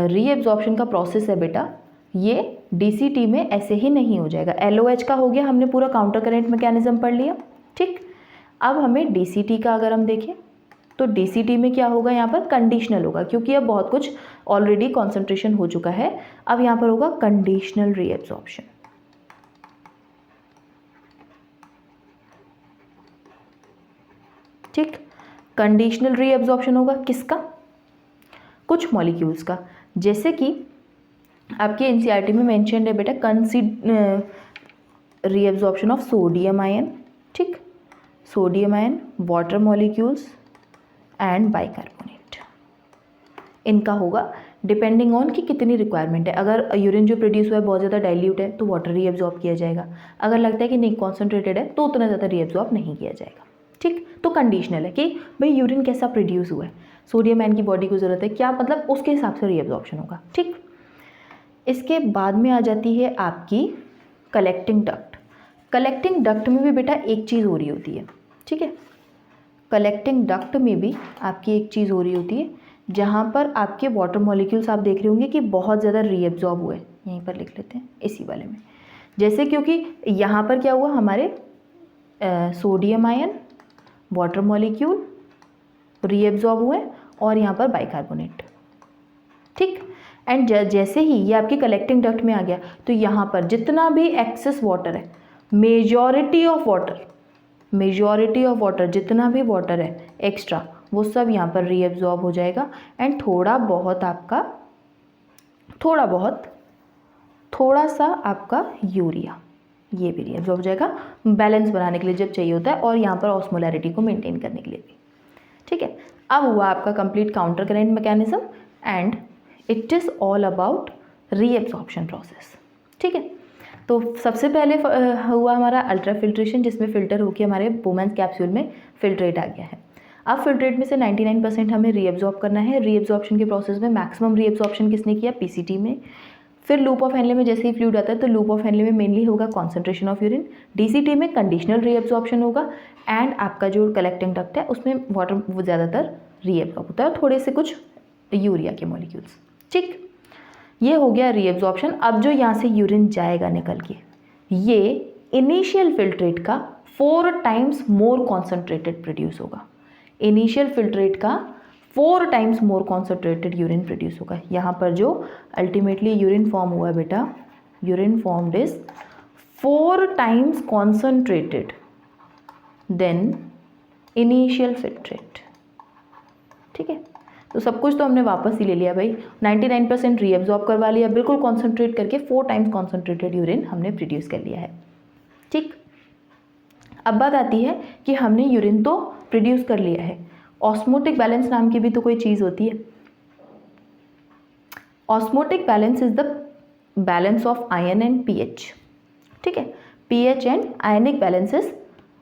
रीएब्जॉर्प्शन का प्रोसेस है बेटा, ये DCT में ऐसे ही नहीं हो जाएगा। LOH का हो गया, हमने पूरा काउंटर करेंट मैकेनिज्म पढ़ लिया। ठीक, अब हमें DCT का अगर हम देखें तो DCT में क्या होगा, यहाँ पर कंडीशनल होगा, क्योंकि अब बहुत कुछ ऑलरेडी कॉन्सेंट्रेशन हो चुका है। अब यहाँ पर होगा कंडीशनल रीएब्जॉर्प्शन। ठीक, कंडीशनल रीएब्जॉर्प्शन होगा किसका, कुछ मॉलिक्यूल्स का, जैसे कि आपके एनसीईआरटी में मेंशन है बेटा रीएब्जॉर्प्शन ऑफ सोडियम आयन। ठीक, sodium ion, water molecules and bicarbonate, इनका होगा डिपेंडिंग ऑन कि कितनी रिक्वायरमेंट है। अगर यूरिन जो प्रोड्यूस हुआ है बहुत ज़्यादा डाइल्यूट है तो वाटर रीएब्जॉर्ब किया जाएगा, अगर लगता है कि नहीं कॉन्सेंट्रेटेड है तो उतना ज़्यादा रीएब्जॉर्ब नहीं किया जाएगा। ठीक, तो कंडीशनल है कि भाई यूरिन कैसा प्रोड्यूस हुआ है, सोडियम आयन की बॉडी को ज़रूरत है क्या, मतलब उसके हिसाब से रीएब्जॉर्प्शन होगा। ठीक, इसके बाद में आ जाती है आपकी कलेक्टिंग डक्ट। कलेक्टिंग डक्ट में भी बेटा एक चीज़ हो रही होती है। ठीक है, कलेक्टिंग डक्ट में भी आपकी एक चीज़ हो रही होती है, जहाँ पर आपके वाटर मॉलिक्यूल्स आप देख रहे होंगे कि बहुत ज़्यादा रीएब्जॉर्ब हुए, यहीं पर लिख लेते हैं इसी वाले में। जैसे क्योंकि यहाँ पर क्या हुआ, हमारे sodium ion, water molecule reabsorb हुए और यहाँ पर बाइकार्बोनेट। ठीक, एंड जैसे ही ये आपकी कलेक्टिंग डक्ट में आ गया तो यहाँ पर जितना भी एक्सेस वाटर है, मेजॉरिटी ऑफ वाटर जितना भी वाटर है एक्स्ट्रा, वो सब यहाँ पर रीएब्जॉर्ब हो जाएगा एंड थोड़ा बहुत थोड़ा सा आपका यूरिया, ये भी रीअब्जॉर्ब हो जाएगा बैलेंस बनाने के लिए जब चाहिए होता है, और यहाँ पर ऑस्मोलैरिटी को मेंटेन करने के लिए भी। ठीक है, अब हुआ आपका complete counter current mechanism and it is all about reabsorption process. ठीक है, तो सबसे पहले हुआ हमारा अल्ट्रा फिल्ट्रेशन, जिसमें फ़िल्टर होकर हमारे बोमेंस कैप्सूल में फिल्ट्रेट आ गया है। अब फिल्ट्रेट में से 99% हमें रीएब्जॉर्ब करना है। रीएब्जॉर्प्शन के प्रोसेस में मैक्सिमम रीएब्जॉर्प्शन किसने किया? पीसीटी में। फिर लूप ऑफ हेनले में जैसे ही फ्लूइड आता है तो लूप ऑफ हेनले में मेनली होगा कॉन्सेंट्रेशन ऑफ यूरिन। डीसीटी में कंडीशनल रीएब्जॉर्प्शन होगा एंड आपका जो कलेक्टिंग डक्ट है उसमें वाटर वो ज़्यादातर रीएब्जॉर्ब होता है, थोड़े से कुछ यूरिया के मॉलिक्यूल्स। ठीक, ये हो गया रीएब्जॉर्प्शन। अब जो यहाँ से यूरिन जाएगा निकल के, ये इनिशियल फिल्ट्रेट का 4 टाइम्स मोर कॉन्सेंट्रेटेड प्रोड्यूस होगा। इनिशियल फिल्ट्रेट का 4 times more concentrated urine produce होगा। यहाँ पर जो अल्टीमेटली यूरिन फॉर्म हुआ है बेटा, urine formed is 4 times concentrated than initial filtrate. ठीक है, तो सब कुछ तो हमने वापस ही ले लिया भाई, 99% रीएब्जॉर्ब करवा लिया, बिल्कुल कॉन्सेंट्रेट करके 4 टाइम्स कॉन्सेंट्रेटेड यूरिन हमने प्रोड्यूस कर लिया है। ठीक, अब बात आती है कि हमने यूरिन तो प्रोड्यूस कर लिया है, ऑस्मोटिक बैलेंस नाम की भी तो कोई चीज़ होती है। Osmotic balance is the balance of ion and pH. ठीक है, pH and ionic balance is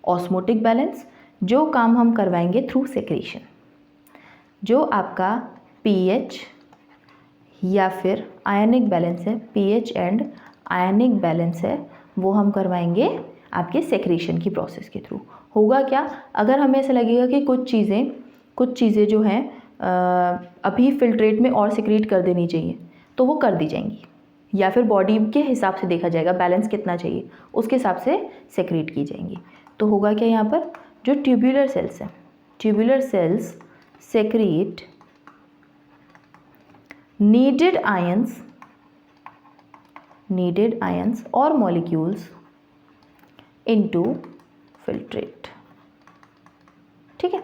osmotic balance, जो काम हम करवाएंगे थ्रू सेक्रेशन। जो आपका पीएच या फिर आयनिक बैलेंस है, पीएच एंड आयनिक बैलेंस है, वो हम करवाएंगे आपके सेक्रेशन की प्रोसेस के थ्रू। होगा क्या, अगर हमें ऐसा लगेगा कि कुछ चीज़ें जो हैं अभी फिल्ट्रेट में और सेक्रेट कर देनी चाहिए तो वो कर दी जाएंगी, या फिर बॉडी के हिसाब से देखा जाएगा बैलेंस कितना चाहिए, उसके हिसाब से सेक्रेट की जाएंगी। तो होगा क्या, यहाँ पर जो ट्यूबुलर सेल्स हैं, tubular cells secrete needed ions और मॉलिक्यूल्स इनटू फिल्ट्रेट। ठीक है,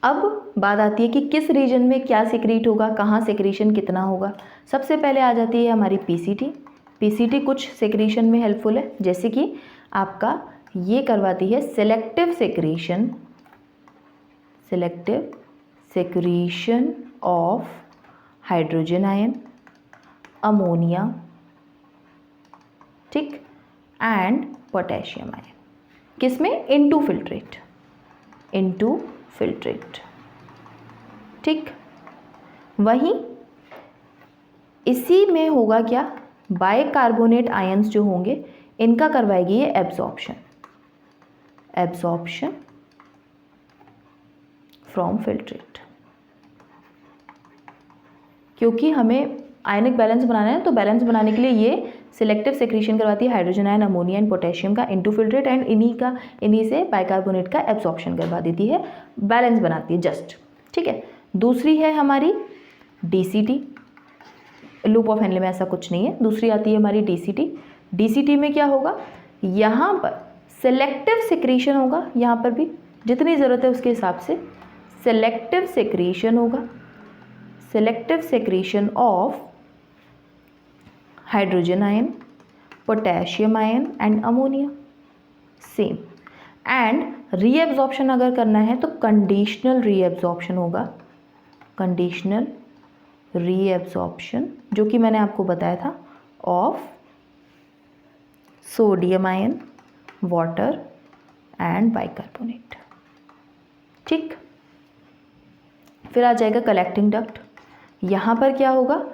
अब बात आती है कि किस रीजन में क्या सेक्रेट होगा, कहाँ सेक्रेशन कितना होगा। सबसे पहले आ जाती है हमारी पीसीटी। पीसीटी कुछ सेक्रेशन में हेल्पफुल है, जैसे कि आपका ये करवाती है selective secretion of hydrogen ion, ammonia, ठीक, एंड पोटेशियम आयन। किसमें? Into filtrate. ठीक, वहीं इसी में होगा क्या, बाइकार्बोनेट आयंस जो होंगे इनका करवाएगी ये एब्जॉर्प्शन फ्रॉम फिल्ट्रेट। क्योंकि हमें आयनिक बैलेंस बनाना है, तो बैलेंस बनाने के लिए ये सिलेक्टिव सेक्रेशन करवाती है hydrogen ion, ammonia and potassium का इनटू फिल्ट्रेट, एंड इन्हीं से बाइकार्बोनेट का एब्जॉर्प्शन करवा देती है, बैलेंस बनाती है जस्ट। ठीक है, दूसरी है हमारी डीसीटी। लूप ऑफ हेनले में ऐसा कुछ नहीं है। दूसरी आती है हमारी डीसीटी। डीसीटी में क्या होगा, यहाँ पर सेलेक्टिव सेक्रेशन होगा, यहाँ पर भी जितनी ज़रूरत है उसके हिसाब से सेलेक्टिव सेक्रेशन होगा, selective secretion of hydrogen ion, potassium ion and ammonia same. And reabsorption अगर करना है तो कंडीशनल रीएब्जॉर्प्शन होगा, कंडीशनल रीएब्जॉर्प्शन, जो कि मैंने आपको बताया था, of sodium ion, water and bicarbonate. ठीक, फिर आ जाएगा कलेक्टिंग डक्ट। यहाँ पर क्या होगा,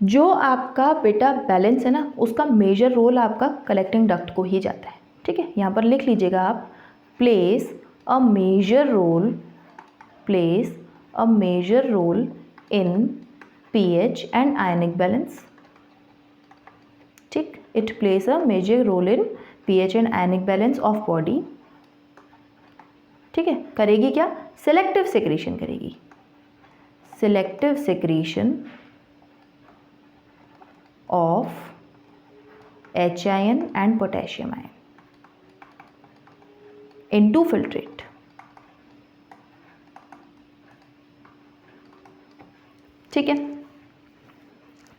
जो आपका बेटा बैलेंस है ना, उसका मेजर रोल आपका कलेक्टिंग डक्ट को ही जाता है। ठीक है, यहाँ पर लिख लीजिएगा आप, plays a major role in pH and ionic balance. ठीक, it plays a major role in pH and ionic balance of body. ठीक है, करेगी क्या, सेलेक्टिव सेक्रेशन करेगी, selective secretion of H ion and potassium ion into filtrate। ठीक है,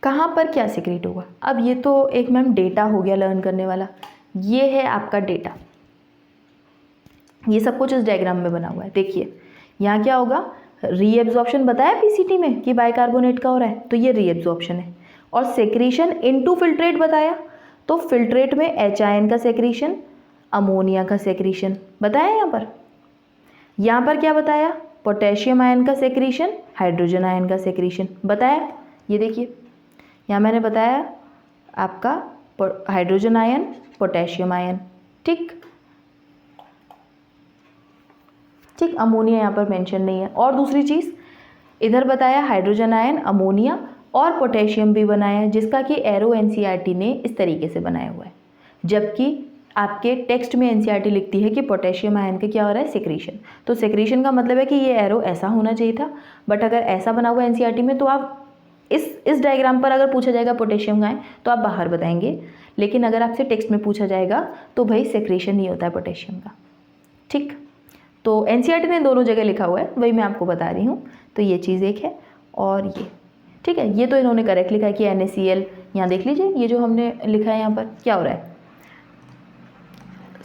कहाँ पर क्या सिक्रीट होगा। अब ये तो एक मैम डेटा हो गया लर्न करने वाला, ये है आपका डेटा, ये सब कुछ इस डायग्राम में बना हुआ है। देखिए यहाँ क्या होगा, रीएब्जॉर्प्शन बताया पीसीटी में कि बाइकार्बोनेट का हो रहा है, तो ये रीएब्जॉर्प्शन है। और सेक्रीशन इनटू फिल्ट्रेट बताया, तो फिल्ट्रेट में HIN का सेक्रीशन, अमोनिया का सेक्रीशन बताया। यहाँ पर क्या बताया, पोटेशियम आयन का सेक्रीशन, हाइड्रोजन आयन का सेक्रीशन बताया। ये देखिए यहाँ मैंने बताया आपका हाइड्रोजन आयन, पोटेशियम आयन, ठीक, अमोनिया यहाँ पर मेंशन नहीं है। और दूसरी चीज़ इधर बताया हाइड्रोजन आयन, अमोनिया और पोटेशियम भी बनाया है, जिसका कि एरो NCERT ने इस तरीके से बनाया हुआ है, जबकि आपके टेक्स्ट में NCERT लिखती है कि पोटेशियम आयन का क्या हो रहा है, सेक्रीशन। तो सेक्रीशन का मतलब है कि ये एरो ऐसा होना चाहिए था, बट अगर ऐसा बना हुआ है NCERT में तो आप इस डायग्राम पर अगर पूछा जाएगा पोटेशियम का है तो आप बाहर बताएंगे, लेकिन अगर आपसे टेक्स्ट में पूछा जाएगा तो भाई सेक्रीशन नहीं होता है पोटेशियम का, ठीक। तो NCERT ने दोनों जगह लिखा हुआ है, वही मैं आपको बता रही हूँ। तो ये चीज़ एक है और ये, ठीक है, ये तो इन्होंने करेक्ट लिखा है कि NaCl। यहाँ देख लीजिए ये जो हमने लिखा है यहाँ पर क्या हो रहा है,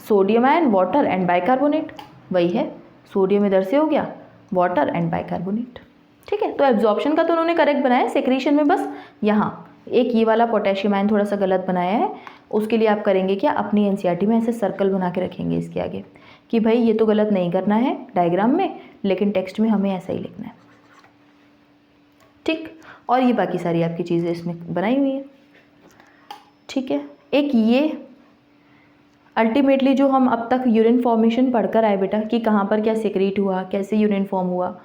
sodium ion, water and bicarbonate, वही है, सोडियम इधर से हो गया, वाटर एंड बाइकार्बोनेट, ठीक है। तो एब्जॉर्प्शन का तो उन्होंने करेक्ट बनाया है, सेक्रीशन में बस यहाँ एक ये वाला पोटेशियम आयन थोड़ा सा गलत बनाया है। उसके लिए आप करेंगे क्या, अपनी NCERT में ऐसे सर्कल बना के रखेंगे इसके आगे कि भाई ये तो गलत नहीं करना है डायग्राम में, लेकिन टेक्स्ट में हमें ऐसा ही लिखना है, ठीक। और ये बाकी सारी आपकी चीज़ें इसमें बनाई हुई है, ठीक है। एक ये अल्टीमेटली जो हम अब तक यूरिन फॉर्मेशन पढ़कर आए बेटा कि कहाँ पर क्या सेक्रेट हुआ, कैसे यूरिन फॉर्म हुआ,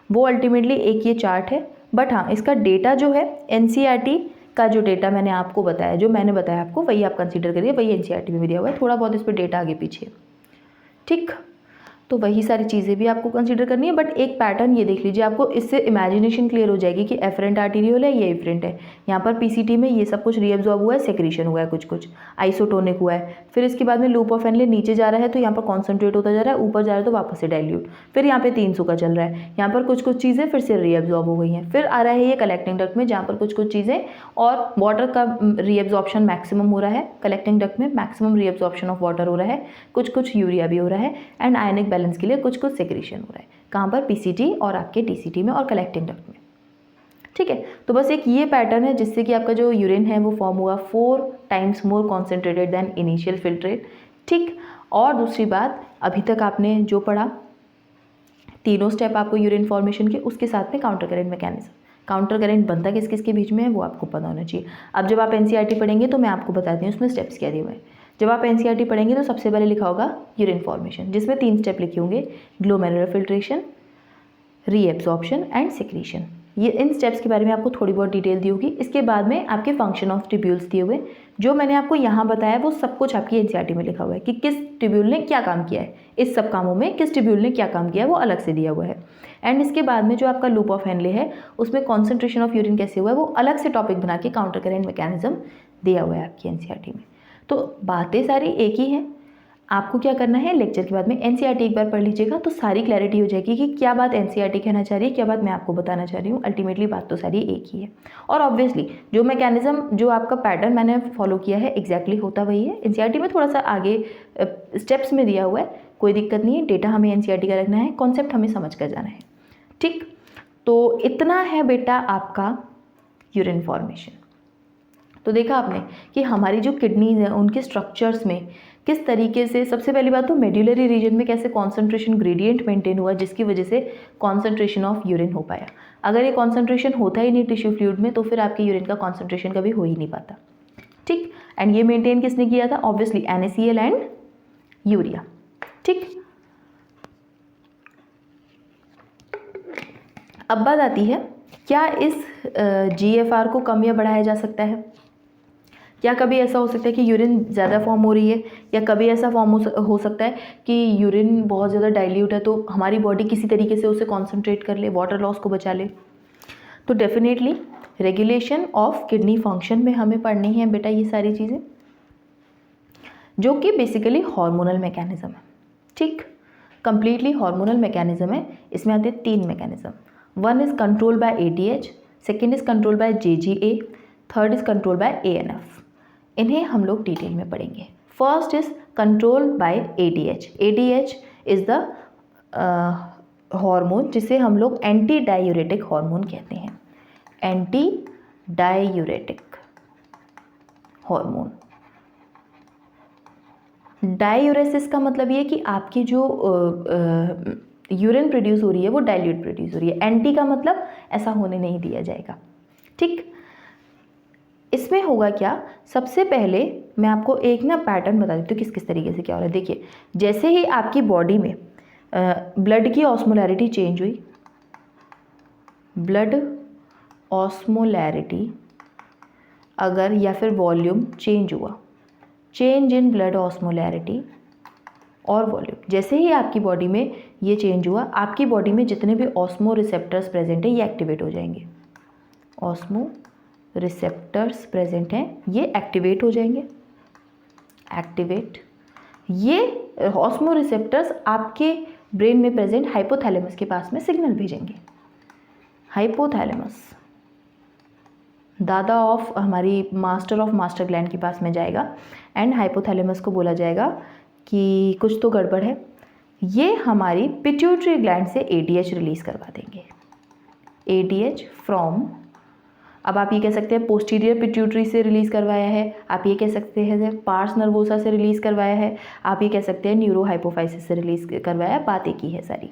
वो अल्टीमेटली एक ये चार्ट है। बट हाँ, इसका डेटा जो है NCERT का जो डेटा मैंने आपको बताया, जो मैंने बताया आपको, वही आप कंसीडर करिए, वही NCERT में भी दिया हुआ है, थोड़ा बहुत इस पर डेटा आगे पीछे, ठीक। तो वही सारी चीज़ें भी आपको कंसीडर करनी है। बट एक पैटर्न ये देख लीजिए, आपको इससे इमेजिनेशन क्लियर हो जाएगी कि एफरेंट आर्टीरियल है, ये एफरेंट है। यहाँ पर पीसीटी में ये सब कुछ रीअब्जॉर्ब हुआ है, सेक्रीशन हुआ है, कुछ कुछ आइसोटोनिक हुआ है, फिर इसके बाद में लूप ऑफ हेनले नीचे जा रहा है तो यहाँ पर कॉन्सेंट्रेट होता जा रहा है, ऊपर जा रहा है तो वापस से डाइल्यूट, फिर यहाँ पे 300 का चल रहा है, यहाँ पर कुछ कुछ चीज़ें फिर से रीअब्जॉर्ब हो गई हैं, फिर आ रहा है ये कलेक्टिंग डक्ट में जहाँ पर कुछ कुछ चीज़ें और वाटर का रीअब्जॉर्प्शन मैक्सिमम हो रहा है, कलेक्टिंग डक्ट में मैक्सिमम रीअब्जॉर्प्शन ऑफ वाटर हो रहा है, कुछ कुछ यूरिया भी हो रहा है, एंड आयनिक बैलेंस के लिए कुछ कुछ सेक्रीशन हो रहा है। कहाँ पर, पीसीटी और आपके टीसीटी में और कलेक्टिंग डक्ट में, ठीक है। तो बस एक ये पैटर्न है जिससे कि आपका जो यूरिन है वो फॉर्म हुआ 4 times more concentrated than initial filtrate, ठीक। और दूसरी बात, अभी तक आपने जो पढ़ा तीनों स्टेप आपको यूरिन फॉर्मेशन के, उसके साथ में counter current mechanism, counter current बनता किस किस के बीच में है वो आपको पता होना चाहिए। अब जब आप NCERT पढ़ेंगे तो मैं आपको बताती हूँ उसमें स्टेप्स क्या दिए हुए हैं। जब आप NCERT पढ़ेंगे तो सबसे पहले लिखा होगा यूरिन फॉर्मेशन, जिसमें 3 स्टेप लिखे होंगे, glomerular filtration, reabsorption and secretion. ये इन स्टेप्स के बारे में आपको थोड़ी बहुत डिटेल दी होगी। इसके बाद में आपके फंक्शन ऑफ ट्यूब्यूल्स दिए हुए, जो मैंने आपको यहाँ बताया वो सब कुछ आपकी NCERT में लिखा हुआ है कि किस ट्यूब्यूल ने क्या काम किया है, इस सब कामों में किस ट्यूब्यूल ने क्या काम किया है वो अलग से दिया हुआ है। एंड इसके बाद में जो आपका लूप ऑफ हेनले है उसमें कॉन्सेंट्रेशन ऑफ यूरिन कैसे हुआ है वो अलग से टॉपिक बना के काउंटर करेंट मैकेनिज्म दिया हुआ है आपकी NCERT में। तो बातें सारी एक ही हैं, आपको क्या करना है, लेक्चर के बाद में NCERT एक बार पढ़ लीजिएगा तो सारी क्लैरिटी हो जाएगी कि क्या बात NCERT कहना चाह रही है, क्या बात मैं आपको बताना चाह रही हूँ। अल्टीमेटली बात तो सारी एक ही है। और ऑब्वियसली जो मैकेनिज्म, जो आपका पैटर्न मैंने फॉलो किया है एग्जैक्टली होता वही है। NCERT में थोड़ा सा आगे स्टेप्स में दिया हुआ है, कोई दिक्कत नहीं है, डेटा हमें NCERT का रखना है, कॉन्सेप्ट हमें समझ कर जाना है, ठीक। तो इतना है बेटा आपका यूरिन फॉर्मेशन। तो देखा आपने कि हमारी जो किडनीज हैं उनके स्ट्रक्चर्स में किस तरीके से, सबसे पहली बात तो मेड्यूलरी रीजन में कैसे कॉन्सेंट्रेशन ग्रेडियंट मेंटेन हुआ जिसकी वजह से कॉन्सेंट्रेशन ऑफ यूरिन हो पाया। अगर ये कॉन्सेंट्रेशन होता ही नहीं टिश्यू फ्लूइड में तो फिर आपके यूरिन का कॉन्सेंट्रेशन कभी हो ही नहीं पाता, ठीक। एंड ये मेंटेन किसने किया था, ऑब्वियसली NaCl एंड यूरिया, ठीक। अब बात आती है, क्या इस GFR को कम या बढ़ाया जा सकता है? क्या कभी ऐसा हो सकता है कि यूरिन ज़्यादा फॉर्म हो रही है, या कभी ऐसा फॉर्म हो सकता है कि यूरिन बहुत ज़्यादा डाइल्यूट है तो हमारी बॉडी किसी तरीके से उसे कॉन्सेंट्रेट कर ले, वाटर लॉस को बचा ले? तो definitely regulation of kidney function में हमें पढ़नी है बेटा ये सारी चीज़ें, जो कि बेसिकली हार्मोनल मैकेनिज्म है, ठीक। कंप्लीटली हार्मोनल मैकेनिज्म है। इसमें आते हैं 3 mechanism. One is control by ATH, second is control by JGA, third is control by ANF। इन्हें हम लोग डिटेल में पढ़ेंगे। First is control by ADH। ADH is the hormone जिसे हम लोग एंटी डायूरेटिक हार्मोन कहते हैं। Anti diuretic hormone. डायूरेसिस का मतलब ये कि आपकी जो यूरिन प्रोड्यूस हो रही है वो डाइल्यूट प्रोड्यूस हो रही है। एंटी का मतलब ऐसा होने नहीं दिया जाएगा। ठीक, इसमें होगा क्या, सबसे पहले मैं आपको एक ना पैटर्न बता देती हूँ किस किस तरीके से क्या हो रहा है। देखिए, जैसे ही आपकी बॉडी में ब्लड की ऑस्मोलैरिटी चेंज हुई, ब्लड ऑस्मोलैरिटी अगर या फिर वॉल्यूम चेंज हुआ, चेंज इन ब्लड ऑस्मोलैरिटी और वॉल्यूम, जैसे ही आपकी बॉडी में ये चेंज हुआ, आपकी बॉडी में जितने भी ऑस्मो रिसेप्टर्स प्रेजेंट है ये एक्टिवेट हो जाएंगे। ऑस्मो रिसेप्टर्स प्रेजेंट हैं ये एक्टिवेट हो जाएंगे। एक्टिवेट, ये ऑस्मो रिसेप्टर्स आपके ब्रेन में प्रेजेंट हाइपोथैलेमस के पास में सिग्नल भेजेंगे। हाइपोथैलेमस दादा ऑफ हमारी मास्टर ऑफ मास्टर ग्लैंड के पास में जाएगा एंड हाइपोथैलेमस को बोला जाएगा कि कुछ तो गड़बड़ है। ये हमारी पिट्यूटरी ग्लैंड से ADH रिलीज करवा देंगे। ADH फ्रॉम, अब आप ये कह सकते हैं पोस्टीरियर पिट्यूटरी से रिलीज़ करवाया है, आप ये कह सकते हैं पार्स नर्वोसा से रिलीज़ करवाया है, आप ये कह सकते हैं न्यूरो हाइपोफाइसिस से रिलीज़ करवाया है। बात एक ही है सारी।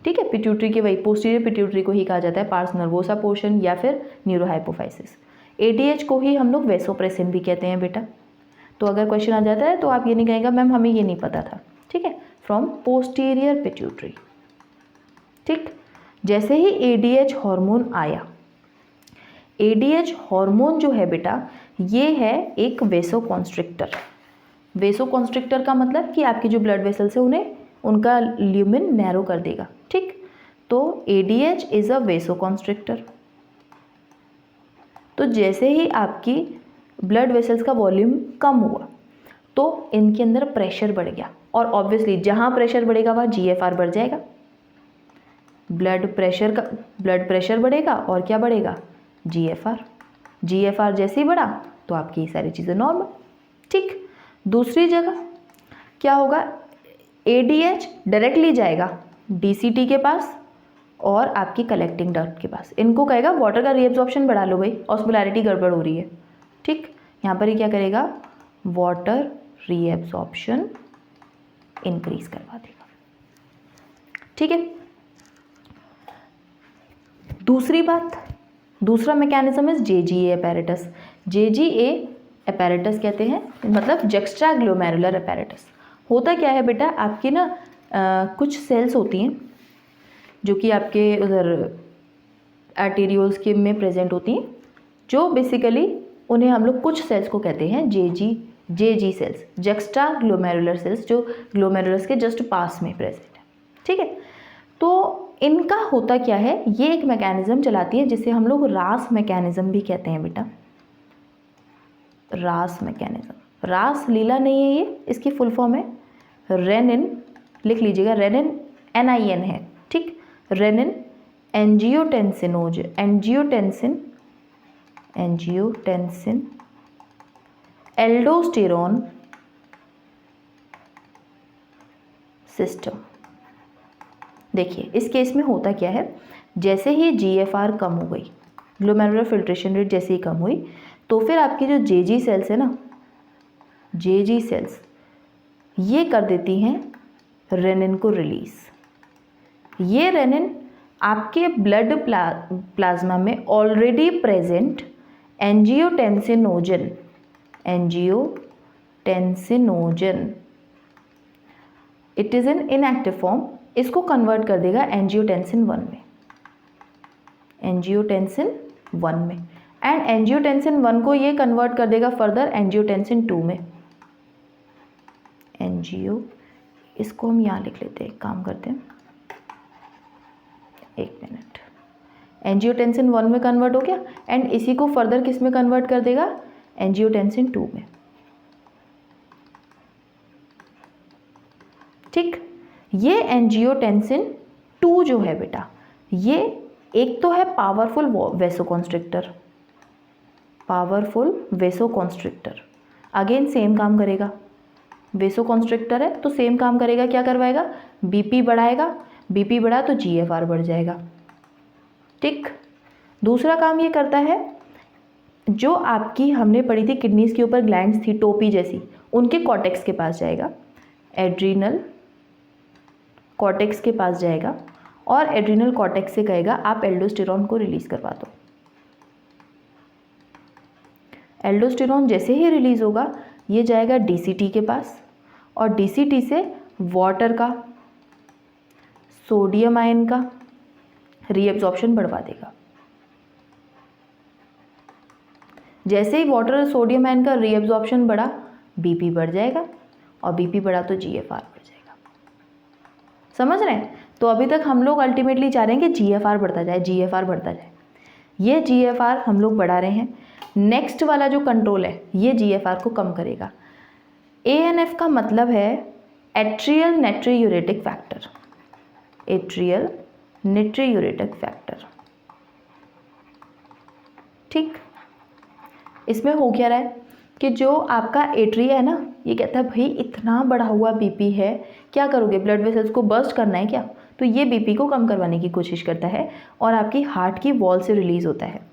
ठीक है, पिट्यूटरी के वही पोस्टीरियर पिट्यूटरी को ही कहा जाता है पार्स नर्वोसा पोर्शन या फिर न्यूरो हाइपोफाइसिस। ADH को ही हम लोग वेसोप्रेसिन भी कहते हैं बेटा। तो अगर क्वेश्चन आ जाता है तो आप ये नहीं कहेंगे मैम हमें ये नहीं पता था। ठीक है, फ्रॉम पोस्टीरियर पिट्यूटरी। ठीक, जैसे ही ADH हार्मोन आया, ADH हार्मोन जो है बेटा ये है एक वेसोकॉन्स्ट्रिक्टर। वेसोकॉन्स्ट्रिक्टर का मतलब कि आपकी जो ब्लड वेसल्स है उन्हें उनका ल्यूमिन नैरो कर देगा। ठीक, तो ADH इज़ अ वेसोकॉन्स्ट्रिक्टर। तो जैसे ही आपकी ब्लड वेसल्स का वॉल्यूम कम हुआ तो इनके अंदर प्रेशर बढ़ गया, और ऑब्वियसली जहाँ प्रेशर बढ़ेगा वहाँ GFR बढ़ जाएगा। ब्लड प्रेशर बढ़ेगा और क्या बढ़ेगा, GFR जैसे ही बढ़ा तो आपकी ये सारी चीज़ें नॉर्मल। ठीक, दूसरी जगह क्या होगा, ADH डायरेक्टली जाएगा DCT के पास और आपकी कलेक्टिंग डक्ट के पास। इनको कहेगा वाटर का रीएब्जॉर्प्शन बढ़ा लो भाई, ऑस्मोलैरिटी गड़बड़ हो रही है। ठीक, यहाँ पर ही क्या करेगा, वाटर रीएब्जॉर्प्शन इंक्रीज करवा देगा। ठीक है, दूसरी बात, दूसरा mechanism is JGA apparatus। JGA apparatus कहते हैं मतलब जक्स्ट्रा ग्लोमेरुलर apparatus। होता क्या है बेटा, आपकी ना कुछ सेल्स होती हैं जो कि आपके उधर आर्टेरियोल्स के में प्रेजेंट होती हैं, जो बेसिकली उन्हें हम लोग कुछ सेल्स को कहते हैं JG cells, juxtaglomerular cells, जो ग्लोमेरुलस के जस्ट पास में प्रेजेंट है। ठीक है, तो इनका होता क्या है, ये एक मैकेनिज्म चलाती है जिसे हम लोग रास मैकेनिज्म भी कहते हैं बेटा। रास मैकेनिज्म, रास लीला नहीं है ये, इसकी फुल फॉर्म है रेनिन, लिख लीजिएगा, रेनिन NIN है। ठीक, रेनिन एंजियोटेंसिन एल्डोस्टेरोन सिस्टम। देखिए इस केस में होता क्या है, जैसे ही GFR कम हो गई, ग्लोमेरुलर फिल्ट्रेशन रेट जैसे ही कम हुई, तो फिर आपकी जो JG सेल्स है ना, JG सेल्स ये कर देती हैं रेनिन को रिलीज। ये रेनिन आपके ब्लड प्लाज्मा में already present angiotensinogen it is in inactive form, इसको कन्वर्ट कर देगा एंजियोटेंसिन 1 में, एंड एंजियोटेंसिन 1 को ये कन्वर्ट कर देगा फर्दर एंजियोटेंसिन 2 में। इसको हम यहाँ लिख लेते हैं, काम करते हैं, एक मिनट। एंजियोटेंसिन 1 में कन्वर्ट हो गया एंड इसी को फर्दर किस में कन्वर्ट कर देगा, एंजियोटेंसिन 2 में। ठीक, ये एंजियोटेंसिन 2 जो है बेटा, ये एक तो है पावरफुल वेसोकॉन्स्ट्रिक्टर, पावरफुल वेसोकॉन्स्ट्रिक्टर, अगेन सेम काम करेगा, वेसोकॉन्स्ट्रिक्टर है तो सेम काम करेगा, क्या करवाएगा, बीपी बढ़ाएगा, बीपी बढ़ा तो जीएफआर बढ़ जाएगा। ठीक, दूसरा काम ये करता है, जो आपकी हमने पढ़ी थी किडनीज के ऊपर ग्लैंड्स थी टोपी जैसी, उनके कॉर्टेक्स के पास जाएगा, एड्रीनल कॉर्टेक्स के पास जाएगा और एड्रीनल कॉर्टेक्स से कहेगा आप एल्डोस्टेरॉन को रिलीज करवा दो। एल्डोस्टेरॉन जैसे ही रिलीज होगा ये जाएगा डीसीटी के पास और डीसीटी से वाटर का, सोडियम आयन का रीएब्जॉर्प्शन बढ़वा देगा। जैसे ही वाटर और सोडियम आयन का रीएब्जॉर्प्शन बढ़ा, बीपी बढ़ जाएगा और बीपी बढ़ा तो जीएफआर बढ़ जाएगा। समझ रहे हैं? तो अभी तक हम लोग अल्टीमेटली चाह रहे हैं कि जीएफआर बढ़ता जाए, जीएफआर बढ़ता जाए। ये जीएफआर हम लोग बढ़ा रहे हैं। नेक्स्ट वाला जो कंट्रोल है ये जीएफआर को कम करेगा। एएनएफ का मतलब है एट्रियल नाइट्रियूरेटिक फैक्टर, एट्रियल नाइट्रियूरेटिक फैक्टर। ठीक, इसमें हो क्या रहा है कि जो आपका एट्रिया है ना, ये कहता है भाई इतना बढ़ा हुआ बीपी है, क्या करोगे, ब्लड वेसल्स को बर्स्ट करना है क्या, तो ये बीपी को कम करवाने की कोशिश करता है और आपकी हार्ट की वॉल से रिलीज होता है।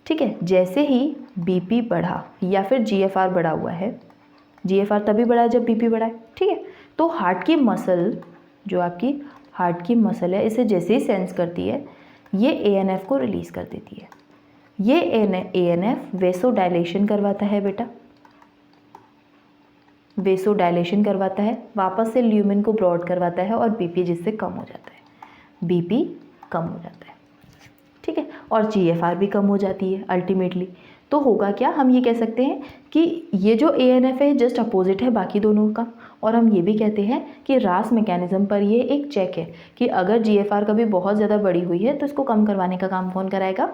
ठीक है, जैसे ही बीपी बढ़ा या फिर जीएफआर बढ़ा हुआ है, जीएफआर तभी बढ़ा है जब बीपी बढ़ा है। ठीक है, तो हार्ट की मसल, जो आपकी हार्ट की मसल है, इसे जैसे ही सेंस करती है ये एएनएफ को रिलीज़ कर देती है। ये एएनएफ वेसो डायलेशन करवाता है बेटा, वेसो डायलेशन करवाता है, वापस से ल्यूमेन को ब्रॉड करवाता है और बीपी जिससे कम हो जाता है, बीपी कम हो जाता है। ठीक है, और जीएफआर भी कम हो जाती है अल्टीमेटली। तो होगा क्या, हम ये कह सकते हैं कि ये जो एएनएफ है जस्ट अपोजिट है बाकी दोनों का, और हम ये भी कहते हैं कि रास मैकेनिज्म पर ये एक चेक है कि अगर जीएफआर कभी बहुत ज़्यादा बड़ी हुई है तो इसको कम करवाने का काम कौन कराएगा,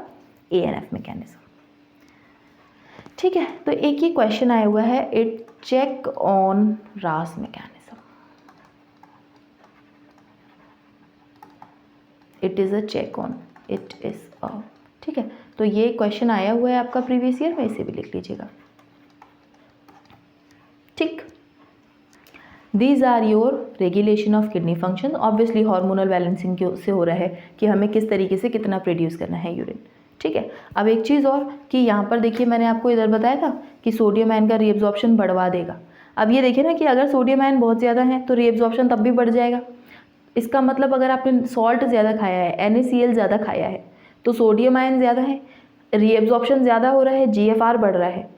एएनएफ मैकेनिज्म। ठीक है, तो एक ही क्वेश्चन आया हुआ है, it check on RAS mechanism, it is a check on, it is a. ठीक है, तो ये क्वेश्चन आया हुआ है आपका प्रीवियस ईयर में, इसे भी लिख लीजिएगा। ठीक, these are your regulation of kidney function. Obviously hormonal balancing से हो रहा है कि हमें किस तरीके से कितना प्रोड्यूस करना है यूरिन। ठीक है, अब एक चीज़ और कि यहाँ पर देखिए मैंने आपको इधर बताया था कि सोडियम आयन का रीएब्जॉर्प्शन बढ़वा देगा। अब ये देखिए ना कि अगर सोडियम आयन बहुत ज़्यादा है तो रीएब्जॉर्प्शन तब भी बढ़ जाएगा। इसका मतलब अगर आपने सॉल्ट ज़्यादा खाया है, NaCl ज़्यादा खाया है, तो सोडियम आयन ज़्यादा है, रीएब्जॉर्प्शन ज़्यादा हो रहा है, जीएफआर बढ़ रहा है,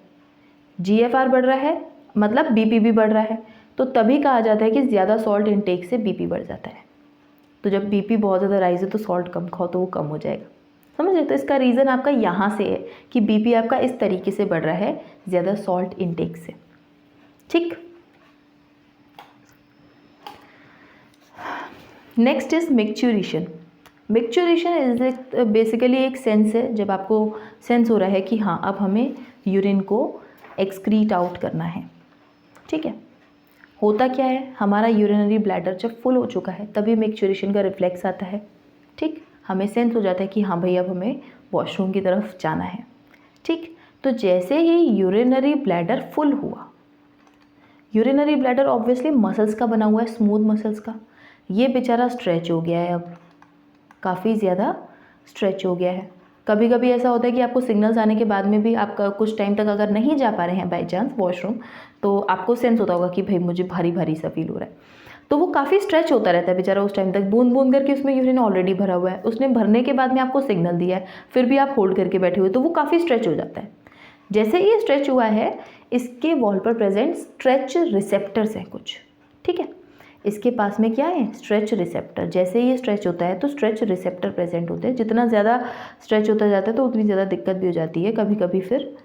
जीएफआर बढ़ रहा है मतलब बीपी भी बढ़ रहा है। तो तभी कहा जाता है कि ज़्यादा सॉल्ट इनटेक से बीपी बढ़ जाता है। तो जब बीपी बहुत ज़्यादा राइज है तो सॉल्ट कम खाओ तो वो कम हो जाएगा। समझ रहे? तो इसका रीज़न आपका यहाँ से है कि बीपी आपका इस तरीके से बढ़ रहा है, ज़्यादा सॉल्ट इनटेक से। ठीक, next is micturition. Micturition is basically एक सेंस है, जब आपको सेंस हो रहा है कि हाँ अब हमें यूरिन को एक्सक्रीट आउट करना है। ठीक है, होता क्या है, हमारा यूरिनरी ब्लैडर जब फुल हो चुका है तभी मिक्चुरेशन का रिफ्लेक्स आता है। ठीक, हमें सेंस हो जाता है कि हाँ भाई अब हमें वॉशरूम की तरफ जाना है। ठीक, तो जैसे ही यूरिनरी ब्लैडर फुल हुआ, यूरिनरी ब्लैडर ऑब्वियसली मसल्स का बना हुआ है, स्मूथ मसल्स का, ये बेचारा स्ट्रेच हो गया है, अब काफ़ी ज़्यादा स्ट्रेच हो गया है। कभी कभी ऐसा होता है कि आपको सिग्नल्स आने के बाद में भी आपका कुछ टाइम तक अगर नहीं जा पा रहे हैं बाई चांस वॉशरूम, तो आपको सेंस होता होगा कि भाई मुझे भारी भारी सा फील हो रहा है, तो वो काफ़ी स्ट्रेच होता रहता है बेचारा उस टाइम तक, बूंद बूंद करके उसमें यूरिन ऑलरेडी भरा हुआ है, उसने भरने के बाद में आपको सिग्नल दिया है, फिर भी आप होल्ड करके बैठे हुए, तो वो काफ़ी स्ट्रेच हो जाता है। जैसे ये स्ट्रेच हुआ है, इसके वॉल पर प्रेजेंट स्ट्रेच रिसेप्टर्स हैं कुछ। ठीक है, इसके पास में क्या है, स्ट्रेच रिसेप्टर। जैसे ये स्ट्रेच होता है तो स्ट्रेच रिसेप्टर प्रेजेंट होते हैं। जितना ज़्यादा स्ट्रेच होता जाता है तो उतनी ज़्यादा दिक्कत भी हो जाती है कभी कभी। फिर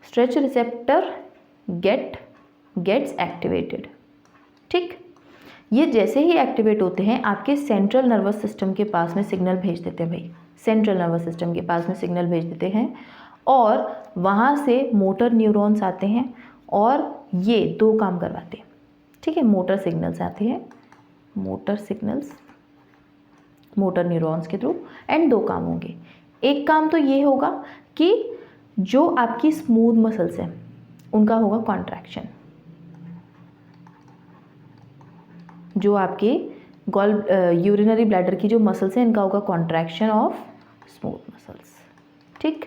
स्ट्रेच रिसेप्टर गेट्स एक्टिवेटेड। ठीक, ये जैसे ही एक्टिवेट होते हैं आपके सेंट्रल नर्वस सिस्टम के पास में सिग्नल भेज देते हैं भाई, सेंट्रल नर्वस सिस्टम के पास में सिग्नल भेज देते हैं और वहाँ से मोटर न्यूरॉन्स आते हैं और ये दो काम करवाते हैं। ठीक है, मोटर सिग्नल्स आते हैं, मोटर सिग्नल्स मोटर न्यूरॉन्स के थ्रू, एंड दो काम होंगे। एक काम तो ये होगा कि जो आपकी स्मूथ मसल्स हैं उनका होगा कॉन्ट्रैक्शन, जो आपके यूरिनरी ब्लैडर की जो मसल्स हैं इनका होगा कॉन्ट्रैक्शन ऑफ स्मूथ मसल्स। ठीक,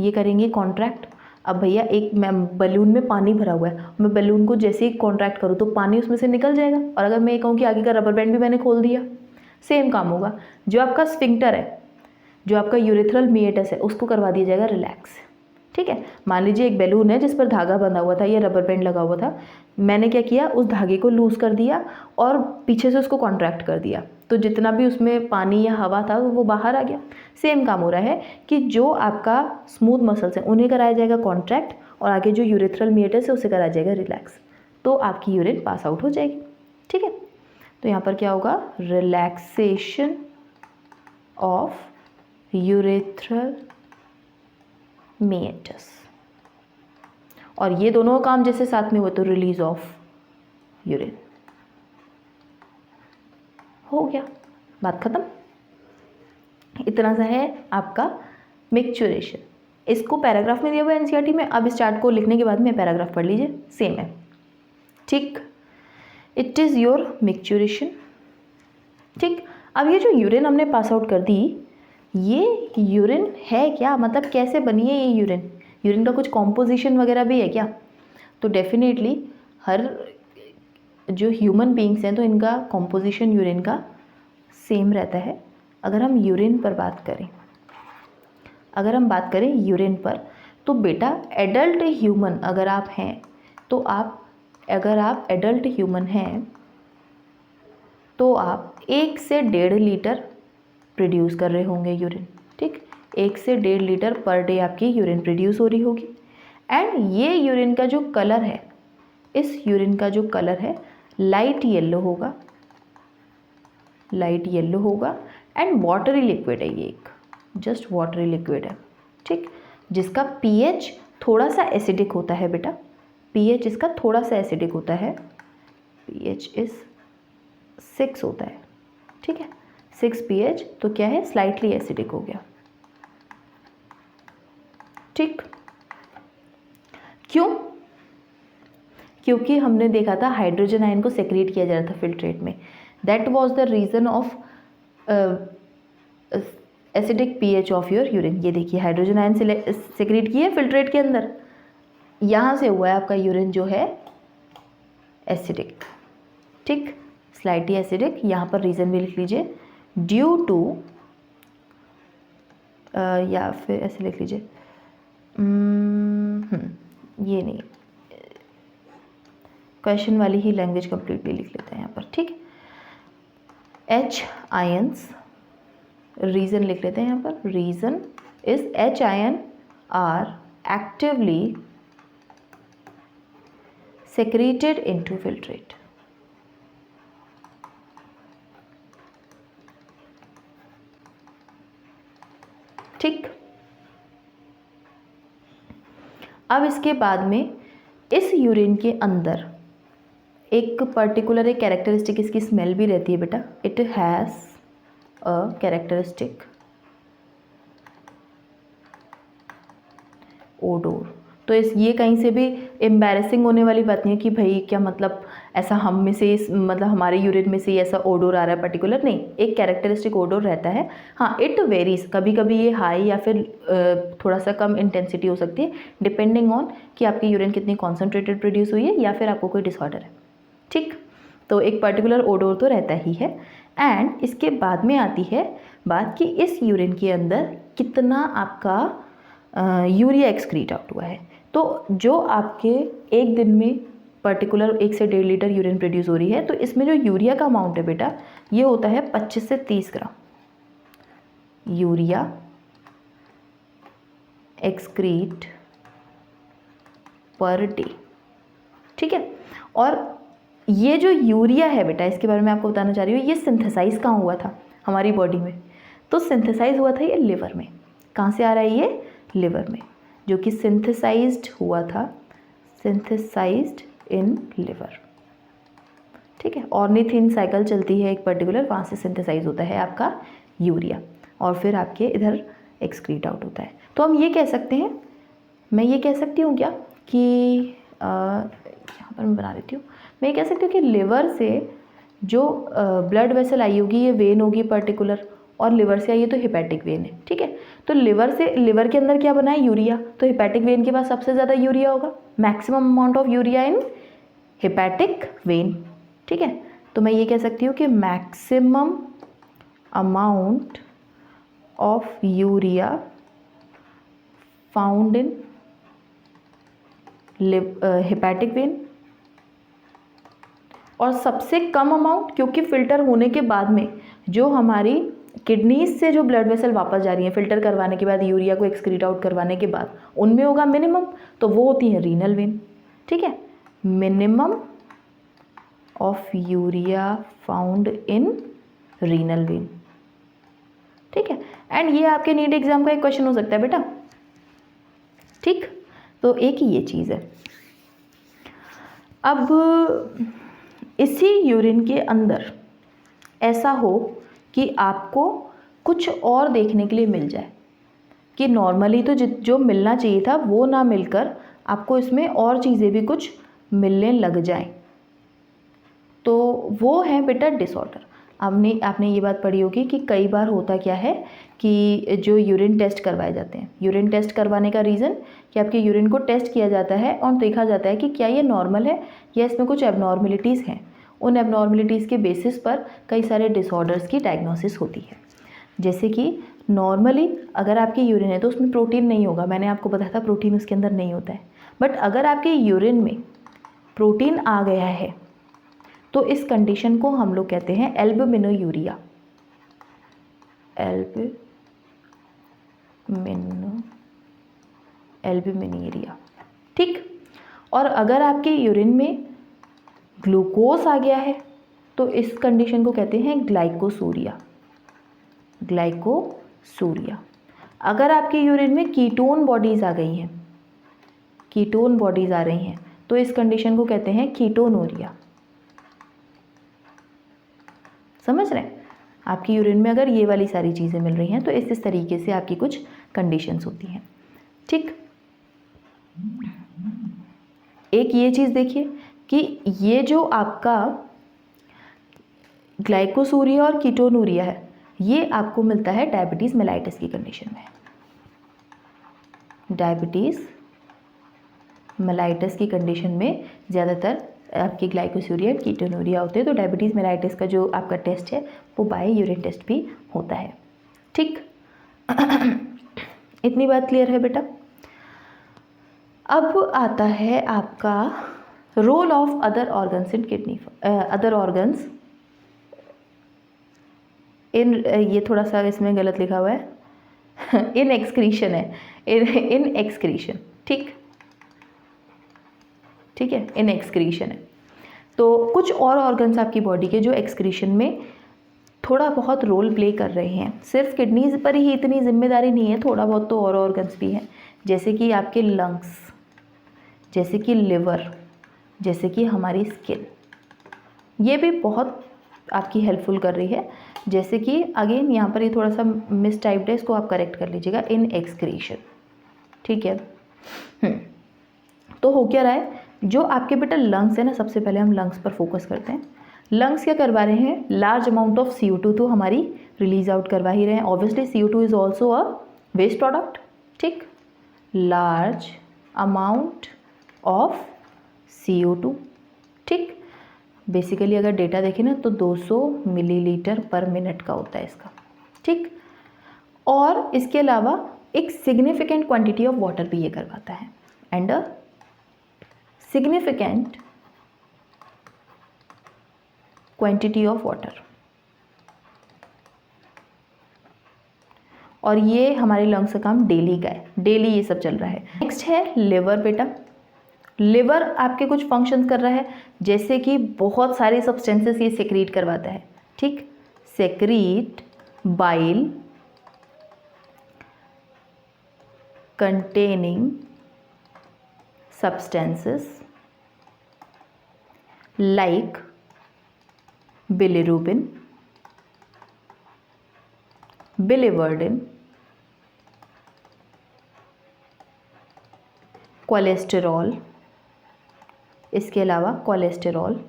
ये करेंगे कॉन्ट्रैक्ट। अब भैया एक बलून में पानी भरा हुआ है, मैं बलून को जैसे ही कॉन्ट्रैक्ट करूँ तो पानी उसमें से निकल जाएगा, और अगर मैं ये कहूँ कि आगे का रबर बैंड भी मैंने खोल दिया, सेम काम होगा। जो आपका स्फिंक्टर है, जो आपका यूरेथ्रल मीएटस है, उसको करवा दिया जाएगा रिलैक्स। ठीक है, मान लीजिए एक बैलून है जिस पर धागा बंधा हुआ था या रबर बैंड लगा हुआ था, मैंने क्या किया, उस धागे को लूज़ कर दिया और पीछे से उसको कॉन्ट्रैक्ट कर दिया, तो जितना भी उसमें पानी या हवा था वो बाहर आ गया। सेम काम हो रहा है कि जो आपका स्मूथ मसल्स हैं उन्हें कराया जाएगा कॉन्ट्रैक्ट, और आगे जो यूरेथ्रल मीएटस है उसे कराया जाएगा रिलैक्स, तो आपकी यूरिन पास आउट हो जाएगी। ठीक है, तो यहाँ पर क्या होगा, रिलैक्सेशन ऑफ यूरेथ्रल मीएटस, और ये दोनों काम जैसे साथ में हुए तो रिलीज ऑफ यूरिन। हो गया, बात खत्म। इतना सा है आपका मिक्चुरेशन। इसको पैराग्राफ में दिया हुआ है एनसीईआरटी में, अब इस चार्ट को लिखने के बाद में पैराग्राफ पढ़ लीजिए, सेम है। ठीक, इट इज़ योर मिक्चुरेशन। ठीक, अब ये जो यूरिन हमने पास आउट कर दी, ये यूरिन है क्या, मतलब कैसे बनी है ये यूरिन, यूरिन का कुछ कॉम्पोजिशन वगैरह भी है क्या? तो डेफिनेटली हर जो ह्यूमन बीइंग्स हैं तो इनका कॉम्पोजिशन यूरिन का सेम रहता है। अगर हम यूरिन पर बात करें, अगर हम बात करें यूरिन पर, तो बेटा एडल्ट ह्यूमन अगर आप हैं तो अगर आप एडल्ट ह्यूमन हैं तो आप 1 से 1.5 लीटर प्रोड्यूस कर रहे होंगे यूरिन। ठीक, 1 से 1.5 लीटर पर डे आपकी यूरिन प्रोड्यूस हो रही होगी। एंड ये यूरिन का जो कलर है, इस यूरिन का जो कलर है लाइट येलो होगा, लाइट येलो होगा, एंड वाटरी लिक्विड है, ये एक जस्ट वाटरी लिक्विड है। ठीक, जिसका पीएच थोड़ा सा एसिडिक होता है बेटा, पीएच इसका थोड़ा सा एसिडिक होता है, पीएच इज 6 होता है। ठीक है, 6 पीएच, तो क्या है, स्लाइटली एसिडिक हो गया। ठीक, क्यों? क्योंकि हमने देखा था हाइड्रोजन आयन को सेक्रेट किया जा रहा था फिल्ट्रेट में, that was the reason of acidic pH of your urine. ये देखिए हाइड्रोजन आयन सेक्रेट किया है फिल्ट्रेट के अंदर, यहाँ से हुआ है आपका यूरिन जो है एसिडिक। ठीक, स्लाइटली एसिडिक, यहाँ पर रीज़न भी लिख लीजिए, ड्यू टू, या फिर ऐसे लिख लीजिए, ये नहीं, क्वेश्चन वाली ही लैंग्वेज कंप्लीटली लिख लेते हैं यहाँ पर। ठीक, H आयंस, रीज़न लिख लेते हैं यहाँ पर, reason is H ion are actively secreted into filtrate. ठीक, अब इसके बाद में इस यूरिन के अंदर एक पर्टिकुलर एक कैरेक्टरिस्टिक इसकी स्मेल भी रहती है बेटा, it has a characteristic odour. तो ये कहीं से भी एम्बैरेसिंग होने वाली बात नहीं है कि भाई क्या मतलब ऐसा हम में से मतलब हमारे यूरिन में से ऐसा ओडोर आ रहा है पर्टिकुलर, नहीं, एक कैरेक्टरिस्टिक ओडोर रहता है। हाँ, इट वेरीज, कभी कभी ये हाई या फिर थोड़ा सा कम इंटेंसिटी हो सकती है, डिपेंडिंग ऑन कि आपकी यूरिन कितनी कॉन्सेंट्रेटेड प्रोड्यूस हुई है या फिर आपको कोई डिसऑर्डर है। ठीक, तो एक पर्टिकुलर ओडोर तो रहता ही है। एंड इसके बाद में आती है बात कि इस यूरिन के अंदर कितना आपका यूरिया एक्सक्रीट आउट हुआ है। तो जो आपके एक दिन में पर्टिकुलर 1 से 1.5 लीटर यूरिन प्रोड्यूस हो रही है, तो इसमें जो यूरिया का अमाउंट है बेटा, ये होता है 25 से 30 gram urea excrete per day. ठीक है, और ये जो यूरिया है बेटा, इसके बारे में आपको बताना चाह रही हूँ, ये सिंथेसाइज कहाँ हुआ था हमारी बॉडी में? तो सिंथेसाइज हुआ था ये लिवर में। कहाँ से आ रहा है ये? लिवर में, जो कि सिंथेसाइज्ड हुआ था, सिंथेसाइज्ड इन लिवर। ठीक है, ऑर्निथिन साइकिल चलती है एक पर्टिकुलर, वहाँ से सिंथेसाइज होता है आपका यूरिया और फिर आपके इधर एक्सक्रीट आउट होता है। तो हम ये कह सकते हैं मैं ये कह सकती हूँ क्या कि यहाँ पर मैं बना देती हूँ, मैं ये कह सकती हूँ कि लिवर से जो ब्लड वेसल आई होगी ये वेन होगी पर्टिकुलर, और लिवर से आई है तो हिपैटिक वेन है, ठीक है। तो लिवर से, लिवर के अंदर क्या बना है, यूरिया, तो हिपैटिक वेन के पास सबसे ज़्यादा यूरिया होगा, maximum amount of urea in hepatic vein, ठीक है। तो मैं ये कह सकती हूँ कि maximum amount of urea found in hepatic vein, और सबसे कम अमाउंट, क्योंकि फिल्टर होने के बाद में जो हमारी किडनीज से जो ब्लड वेसल वापस जा रही है फिल्टर करवाने के बाद, यूरिया को एक्सक्रीट आउट करवाने के बाद, उनमें होगा मिनिमम, तो वो होती है रीनल वेन, ठीक है। Minimum of urea found in renal vein, ठीक है। एंड ये आपके नीट एग्जाम का एक क्वेश्चन हो सकता है बेटा, ठीक। तो एक ही ये चीज़ है। अब इसी यूरिन के अंदर ऐसा हो कि आपको कुछ और देखने के लिए मिल जाए, कि नॉर्मली तो जो मिलना चाहिए था वो ना मिलकर आपको इसमें और चीज़ें भी कुछ मिलने लग जाएं, तो वो है बेटा डिसऑर्डर। आपने ये बात पढ़ी होगी कि कई बार होता क्या है कि जो यूरिन टेस्ट करवाए जाते हैं, यूरिन टेस्ट करवाने का रीज़न कि आपके यूरिन को टेस्ट किया जाता है और देखा जाता है कि क्या ये नॉर्मल है या इसमें कुछ एबनॉर्मलिटीज़ हैं। उन एबनॉर्मलिटीज़ के बेसिस पर कई सारे डिसऑर्डर्स की डायग्नोसिस होती है। जैसे कि नॉर्मली अगर आपकी यूरिन है तो उसमें प्रोटीन नहीं होगा, मैंने आपको बताया था प्रोटीन उसके अंदर नहीं होता है, बट अगर आपके यूरिन में प्रोटीन आ गया है तो इस कंडीशन को हम लोग कहते हैं एल्बुमिनोयूरिया, एल्बुमिनीरिया, ठीक। और अगर आपके यूरिन में ग्लूकोज आ गया है तो इस कंडीशन को कहते हैं ग्लाइकोसूरिया, ग्लाइकोसूरिया। अगर आपके यूरिन में कीटोन बॉडीज़ आ गई हैं, कीटोन बॉडीज़ आ रही हैं, तो इस कंडीशन को कहते हैं कीटोनूरिया। समझ रहे हैं? आपकी यूरिन में अगर ये वाली सारी चीज़ें मिल रही हैं तो इस तरीके से आपकी कुछ कंडीशंस होती हैं, ठीक। एक ये चीज़ देखिए कि ये जो आपका ग्लाइकोसूरिया और कीटोनूरिया है ये आपको मिलता है डायबिटीज़ मेलाइटिस की कंडीशन में। डायबिटीज़ मेलाइटिस की कंडीशन में ज़्यादातर आपकी ग्लाइकोसूरिया और कीटोनूरिया होते हैं, तो डायबिटीज़ मेलाइटिस का जो आपका टेस्ट है वो बाय यूरिन टेस्ट भी होता है, ठीक। इतनी बात क्लियर है बेटा। अब आता है आपका role of other organs in kidney, other organs in, ये थोड़ा सा इसमें गलत लिखा हुआ है इन एक्सक्रीशन है, इन एक्सक्रीशन, ठीक, ठीक है, इन एक्सक्रीशन है। तो कुछ और ऑर्गन्स आपकी बॉडी के जो एक्सक्रीशन में थोड़ा बहुत रोल प्ले कर रहे हैं, सिर्फ किडनीज पर ही इतनी जिम्मेदारी नहीं है, थोड़ा बहुत तो और ऑर्गन्स भी हैं, जैसे कि आपके लंग्स, जैसे कि लिवर, जैसे कि हमारी स्किन, ये भी बहुत आपकी हेल्पफुल कर रही है। जैसे कि अगेन यहाँ पर ये थोड़ा सा मिस टाइप्ड है, इसको आप करेक्ट कर लीजिएगा, इन एक्सक्रीशन, ठीक है। तो हो क्या रहा है, जो आपके बेटा लंग्स है ना, सबसे पहले हम लंग्स पर फोकस करते हैं। लंग्स क्या करवा रहे हैं, लार्ज अमाउंट ऑफ CO2 तो हमारी रिलीज आउट करवा ही रहे हैं। Obviously CO2 is also a waste product, ठीक। लार्ज अमाउंट ऑफ CO2, ठीक। बेसिकली अगर डेटा देखें ना तो 200 मिलीलीटर पर मिनट का होता है इसका, ठीक। और इसके अलावा एक सिग्निफिकेंट क्वांटिटी ऑफ वाटर भी ये करवाता है, and a significant quantity of water, और ये हमारे लंग्स का काम डेली का है, डेली ये सब चल रहा है। नेक्स्ट है लिवर बेटा। लिवर आपके कुछ फंक्शंस कर रहा है, जैसे कि बहुत सारे सब्सटेंसेस ये सेक्रीट करवाता है, ठीक। Secrete bile containing substances like bilirubin, biliverdin, cholesterol, इसके अलावा कोलेस्टेरॉल,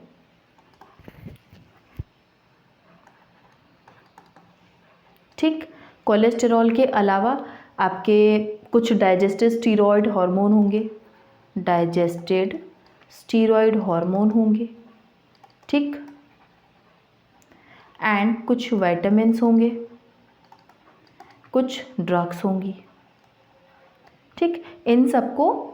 ठीक। कोलेस्टेरॉल के अलावा आपके कुछ डाइजेस्टिव स्टीरॉयड हार्मोन होंगे, डाइजेस्टेड स्टीरॉयड हार्मोन होंगे, ठीक। एंड कुछ विटामिन्स होंगे, कुछ ड्रग्स होंगी, ठीक। इन सबको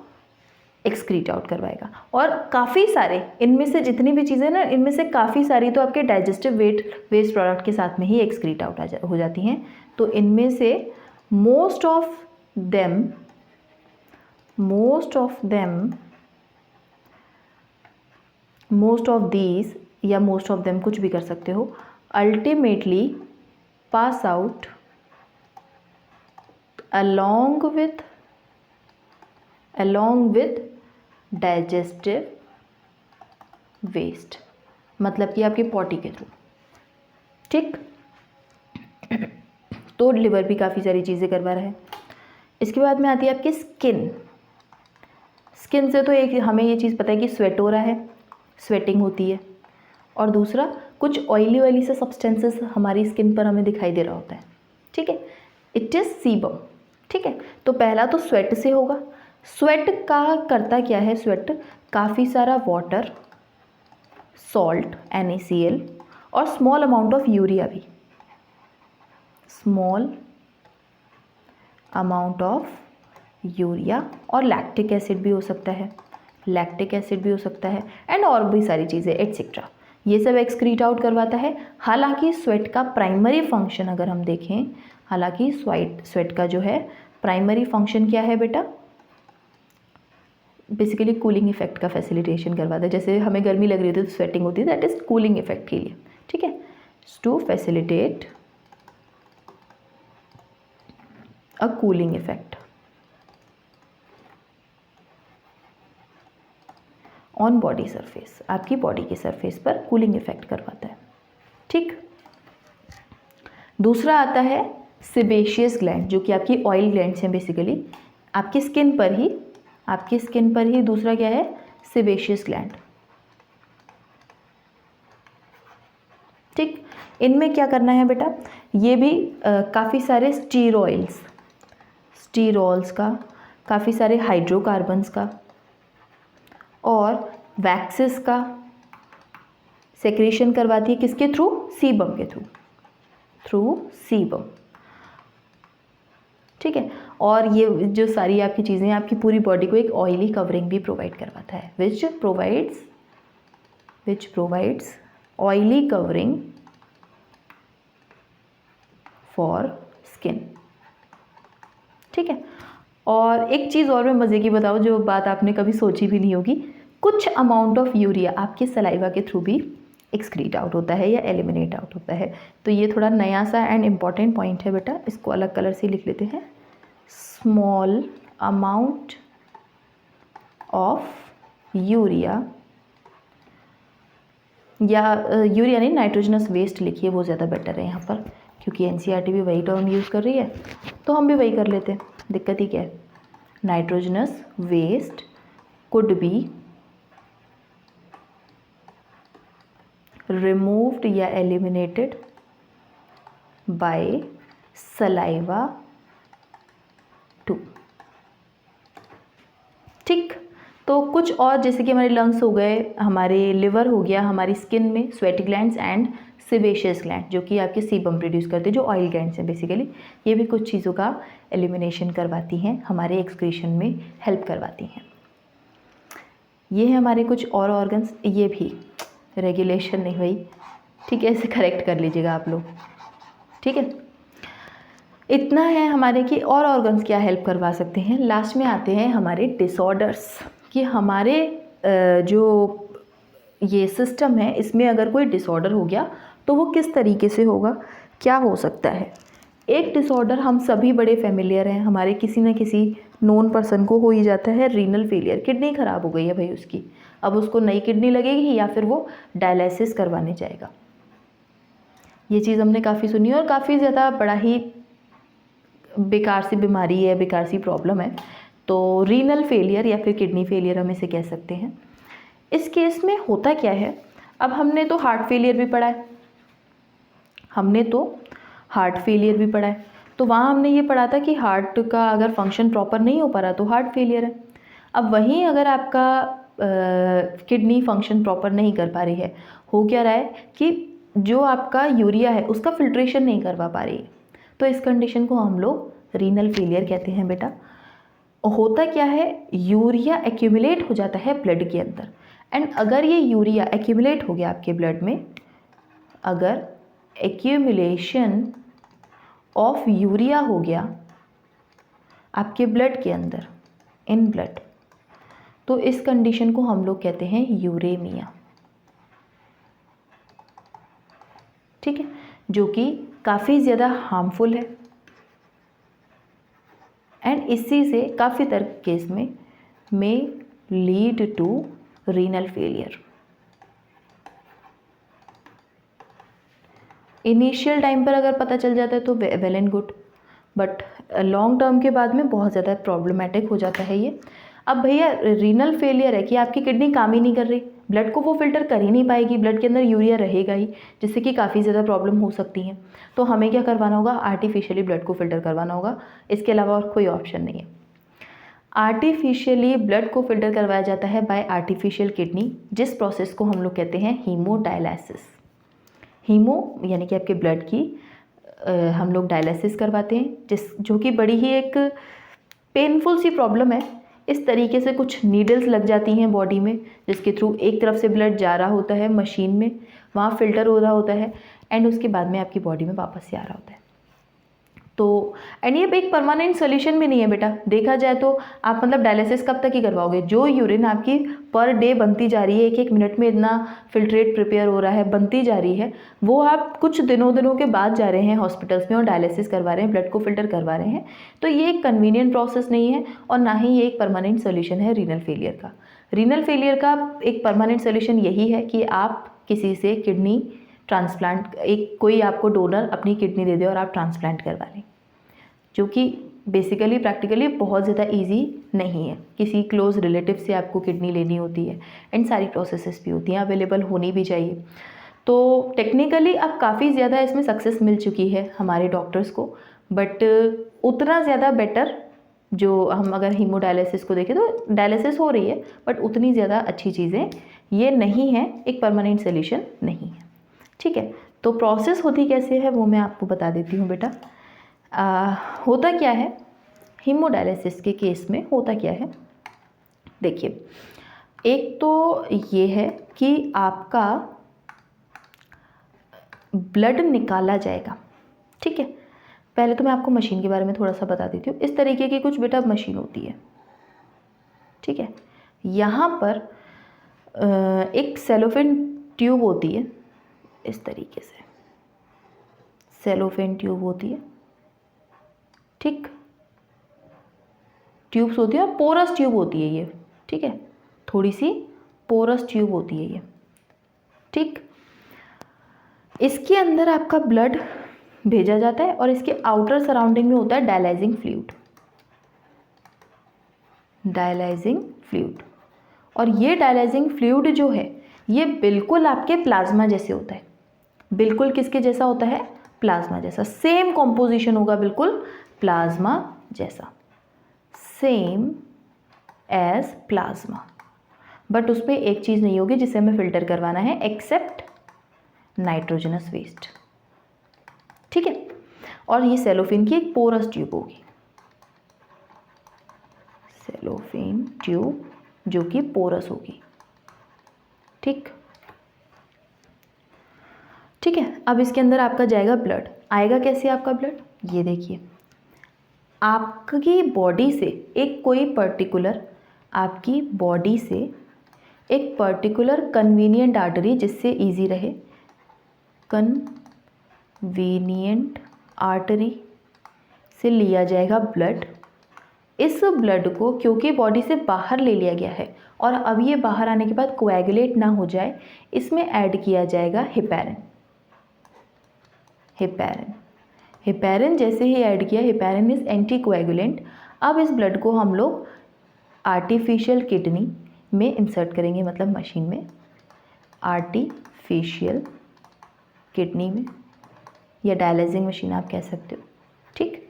एक्सक्रीट आउट करवाएगा। और काफ़ी सारे इनमें से जितनी भी चीज़ें ना, इनमें से काफ़ी सारी तो आपके डाइजेस्टिव वेस्ट प्रोडक्ट के साथ में ही एक्सक्रीट आउट हो जाती हैं। तो इनमें से मोस्ट ऑफ दीज या मोस्ट ऑफ देम कुछ भी कर सकते हो, ultimately pass out along with digestive waste, मतलब कि आपके पॉटी के थ्रू, ठीक। तो लिवर भी काफ़ी सारी चीज़ें करवा रहा है। इसके बाद में आती है आपकी स्किन से तो एक हमें ये चीज़ पता है कि स्वेट हो रहा है, स्वेटिंग होती है, और दूसरा कुछ ऑयली से सब्सटेंसेस हमारी स्किन पर हमें दिखाई दे रहा होता है, ठीक है। इट इज़ सीबम, ठीक है। तो पहला तो स्वेट से होगा। स्वेट का करता क्या है, स्वेट काफ़ी सारा वाटर, सॉल्ट NaCl और स्मॉल अमाउंट ऑफ यूरिया भी, स्मॉल अमाउंट ऑफ यूरिया, और लैक्टिक एसिड भी हो सकता है, एंड और भी सारी चीज़ें एटसेट्रा, ये सब एक्सक्रीट आउट करवाता है। हालांकि स्वेट का प्राइमरी फंक्शन अगर हम देखें, हालांकि स्वेट का जो है प्राइमरी फंक्शन क्या है बेटा, बेसिकली कूलिंग इफेक्ट का फैसिलिटेशन करवाता है। जैसे हमें गर्मी लग रही होती है तो स्वेटिंग होती है, दैट इज कूलिंग इफेक्ट के लिए, ठीक है, to facilitate a cooling effect on body surface, आपकी बॉडी के सरफेस पर कूलिंग इफेक्ट करवाता है, ठीक। दूसरा आता है सेबेशियस ग्लैंड, जो कि आपकी ऑयल ग्लैंड्स हैं, बेसिकली आपकी स्किन पर ही दूसरा क्या है, सेबेशियस ग्लैंड, ठीक। इनमें क्या करना है बेटा, ये भी काफ़ी सारे स्टीरॉल्स का, काफ़ी सारे हाइड्रोकार्बन्स का और वैक्सेस का सेक्रेशन करवाती है, किसके थ्रू, सीबम के थ्रू सीबम, ठीक है। और ये जो सारी आपकी चीज़ें आपकी पूरी बॉडी को एक ऑयली कवरिंग भी प्रोवाइड करवाता है, which provides oily covering for skin, ठीक है। और एक चीज़ और मैं मज़े की बताऊँ, जो बात आपने कभी सोची भी नहीं होगी, कुछ अमाउंट ऑफ यूरिया आपके सलाइवा के थ्रू भी एक्सक्रीट आउट होता है या एलिमिनेट आउट होता है। तो ये थोड़ा नया सा एंड इम्पॉर्टेंट पॉइंट है बेटा, इसको अलग कलर से लिख लेते हैं। स्मॉल अमाउंट ऑफ यूरिया, या यूरिया नहीं, नाइट्रोजनस वेस्ट लिखिए, वो ज़्यादा बेटर है यहाँ पर, क्योंकि NCERT भी वही टर्म यूज़ कर रही है, तो हम भी वही कर लेते हैं, दिक्कत ही क्या है। Nitrogenous waste could be removed या eliminated by saliva too, ठीक। तो कुछ और जैसे कि हमारे लंग्स हो गए, हमारे लिवर हो गया, हमारी स्किन में sweat glands and sebaceous gland, जो कि आपके सीबम प्रोड्यूस करते हैं, जो ऑयल ग्लैंड्स हैं बेसिकली, ये भी कुछ चीज़ों का एलिमिनेशन करवाती हैं, हमारे एक्सक्रीशन में हेल्प करवाती हैं। ये है हमारे कुछ और ऑर्गन्स, ये भी रेगुलेशन नहीं हुई, ठीक है, इसे करेक्ट कर लीजिएगा आप लोग, ठीक है। इतना है हमारे कि और ऑर्गन्स क्या हेल्प करवा सकते हैं। लास्ट में आते हैं हमारे डिसऑर्डर्स, कि हमारे जो ये सिस्टम है, इसमें अगर कोई डिसऑर्डर हो गया तो वो किस तरीके से होगा, क्या हो सकता है। एक डिसऑर्डर हम सभी बड़े फेमिलियर हैं, हमारे किसी न किसी नोन पर्सन को हो ही जाता है, रीनल फेलियर, किडनी ख़राब हो गई है भाई उसकी, अब उसको नई किडनी लगेगी या फिर वो डायलिसिस करवाने जाएगा। ये चीज़ हमने काफ़ी सुनी है और काफ़ी ज़्यादा बड़ा ही बेकार सी बीमारी है, बेकार सी प्रॉब्लम है। तो रीनल फेलियर या फिर किडनी फेलियर हम इसे कह सकते हैं। इस केस में होता क्या है, अब हमने तो हार्ट फेलियर भी पढ़ा है, तो वहाँ हमने ये पढ़ा था कि हार्ट का अगर फंक्शन प्रॉपर नहीं हो पा रहा तो हार्ट फेलियर है। अब वहीं अगर आपका किडनी फंक्शन प्रॉपर नहीं कर पा रही है, हो क्या रहा है कि जो आपका यूरिया है उसका फिल्ट्रेशन नहीं करवा पा रही है, तो इस कंडीशन को हम लोग रीनल फेलियर कहते हैं बेटा। होता क्या है, यूरिया एक्यूमुलेट हो जाता है ब्लड के अंदर, एंड अगर ये यूरिया एक्यूमुलेट हो गया आपके ब्लड में, अगर एक्यूमुलेशन ऑफ यूरिया हो गया आपके ब्लड के अंदर, इन ब्लड, तो इस कंडीशन को हम लोग कहते हैं यूरेमिया। ठीक है, जो कि काफ़ी ज़्यादा हार्मफुल है एंड इसी से काफ़ी तरह केस में lead to renal failure. Initial time पर अगर पता चल जाता है तो well and good, but long term के बाद में बहुत ज़्यादा प्रॉब्लमेटिक हो जाता है ये। अब भैया रीनल फेलियर है कि आपकी किडनी काम ही नहीं कर रही, ब्लड को वो फिल्टर कर ही नहीं पाएगी, ब्लड के अंदर यूरिया रहेगा ही, जिससे कि काफ़ी ज़्यादा प्रॉब्लम हो सकती है। तो हमें क्या करवाना होगा, आर्टिफिशियली ब्लड को फिल्टर करवाना होगा, इसके अलावा और कोई ऑप्शन नहीं है। आर्टिफिशियली ब्लड को फिल्टर करवाया जाता है बाय आर्टिफिशियल किडनी, जिस प्रोसेस को हम लोग कहते हैं हीमोडायलिसिस। हीमो यानी कि आपके ब्लड की हम लोग डायलिसिस करवाते हैं, जो कि बड़ी ही एक पेनफुल सी प्रॉब्लम है। इस तरीके से कुछ नीडल्स लग जाती हैं बॉडी में, जिसके थ्रू एक तरफ से ब्लड जा रहा होता है मशीन में, वहाँ फिल्टर हो रहा होता है, एंड उसके बाद में आपकी बॉडी में वापस से आ रहा होता है। तो एंड ये एक परमानेंट सोल्यूशन भी नहीं है बेटा, देखा जाए तो आप मतलब डायलिसिस कब तक ही करवाओगे। जो यूरिन आपकी पर डे बनती जा रही है, एक एक मिनट में इतना फिल्ट्रेट प्रिपेयर हो रहा है, बनती जा रही है, वो आप कुछ दिनों के बाद जा रहे हैं हॉस्पिटल्स में और डायलिसिस करवा रहे हैं, ब्लड को फिल्टर करवा रहे हैं। तो ये एक कन्वीनियंट प्रोसेस नहीं है और ना ही ये एक परमानेंट सोल्यूशन है रीनल फेलियर का। रीनल फेलियर का एक परमानेंट सोल्यूशन यही है कि आप किसी से किडनी ट्रांसप्लांट, एक कोई आपको डोनर अपनी किडनी दे दे और आप ट्रांसप्लांट करवा लें, जो कि बेसिकली प्रैक्टिकली बहुत ज़्यादा इजी नहीं है। किसी क्लोज रिलेटिव से आपको किडनी लेनी होती है एंड सारी प्रोसेसेस भी होती हैं, अवेलेबल होनी भी चाहिए। तो टेक्निकली अब काफ़ी ज़्यादा इसमें सक्सेस मिल चुकी है हमारे डॉक्टर्स को, बट उतना ज़्यादा बेटर, जो हम अगर हीमोडायलिसिस को देखें तो डायलिसिस हो रही है, बट उतनी ज़्यादा अच्छी चीज़ें ये नहीं है, एक परमानेंट सोल्यूशन नहीं है। ठीक है, तो प्रोसेस होती कैसे है वो मैं आपको बता देती हूँ बेटा। होता क्या है हीमोडायलिसिस के केस में, होता क्या है देखिए, एक तो ये है कि आपका ब्लड निकाला जाएगा। ठीक है, पहले तो मैं आपको मशीन के बारे में थोड़ा सा बता देती हूँ। इस तरीके की कुछ बेटा मशीन होती है। ठीक है, यहाँ पर एक सेलोफेन ट्यूब होती है, इस तरीके से सेलोफेन ट्यूब होती है। ठीक, ट्यूब्स होती है और पोरस ट्यूब होती है ये। ठीक है, थोड़ी सी पोरस ट्यूब होती है ये। ठीक, इसके अंदर आपका ब्लड भेजा जाता है और इसके आउटर सराउंडिंग में होता है डायलाइजिंग फ्लूइड, डायलाइजिंग फ्लूइड। और ये डायलाइजिंग फ्लूइड जो है ये बिल्कुल आपके प्लाज्मा जैसे होता है। बिल्कुल किसके जैसा होता है, प्लाज्मा जैसा, सेम कॉम्पोजिशन होगा बिल्कुल प्लाज्मा जैसा, सेम एज प्लाज्मा। बट उसमें एक चीज़ नहीं होगी जिसे हमें फिल्टर करवाना है, एक्सेप्ट नाइट्रोजनस वेस्ट। ठीक है, और ये सेलोफेन की एक पोरस ट्यूब होगी, सेलोफेन ट्यूब जो कि पोरस होगी। ठीक, ठीक है, अब इसके अंदर आपका जाएगा ब्लड। आएगा कैसे आपका ब्लड, ये देखिए, आपकी बॉडी से एक कोई पर्टिकुलर, आपकी बॉडी से एक पर्टिकुलर कन्वीनियंट आर्टरी, जिससे इजी रहे, कन्वीनियंट आर्टरी से लिया जाएगा ब्लड। इस ब्लड को क्योंकि बॉडी से बाहर ले लिया गया है और अब ये बाहर आने के बाद कोएगुलेट ना हो जाए, इसमें ऐड किया जाएगा हेपेरिन। हेपेरिन, हेपेरिन जैसे ही ऐड किया, हेपेरिन इज एंटी कोएगुलेंट। अब इस ब्लड को हम लोग आर्टिफिशियल किडनी में इंसर्ट करेंगे, मतलब मशीन में, आर्टिफिशियल किडनी में, या डायलिसिंग मशीन आप कह सकते हो, ठीक।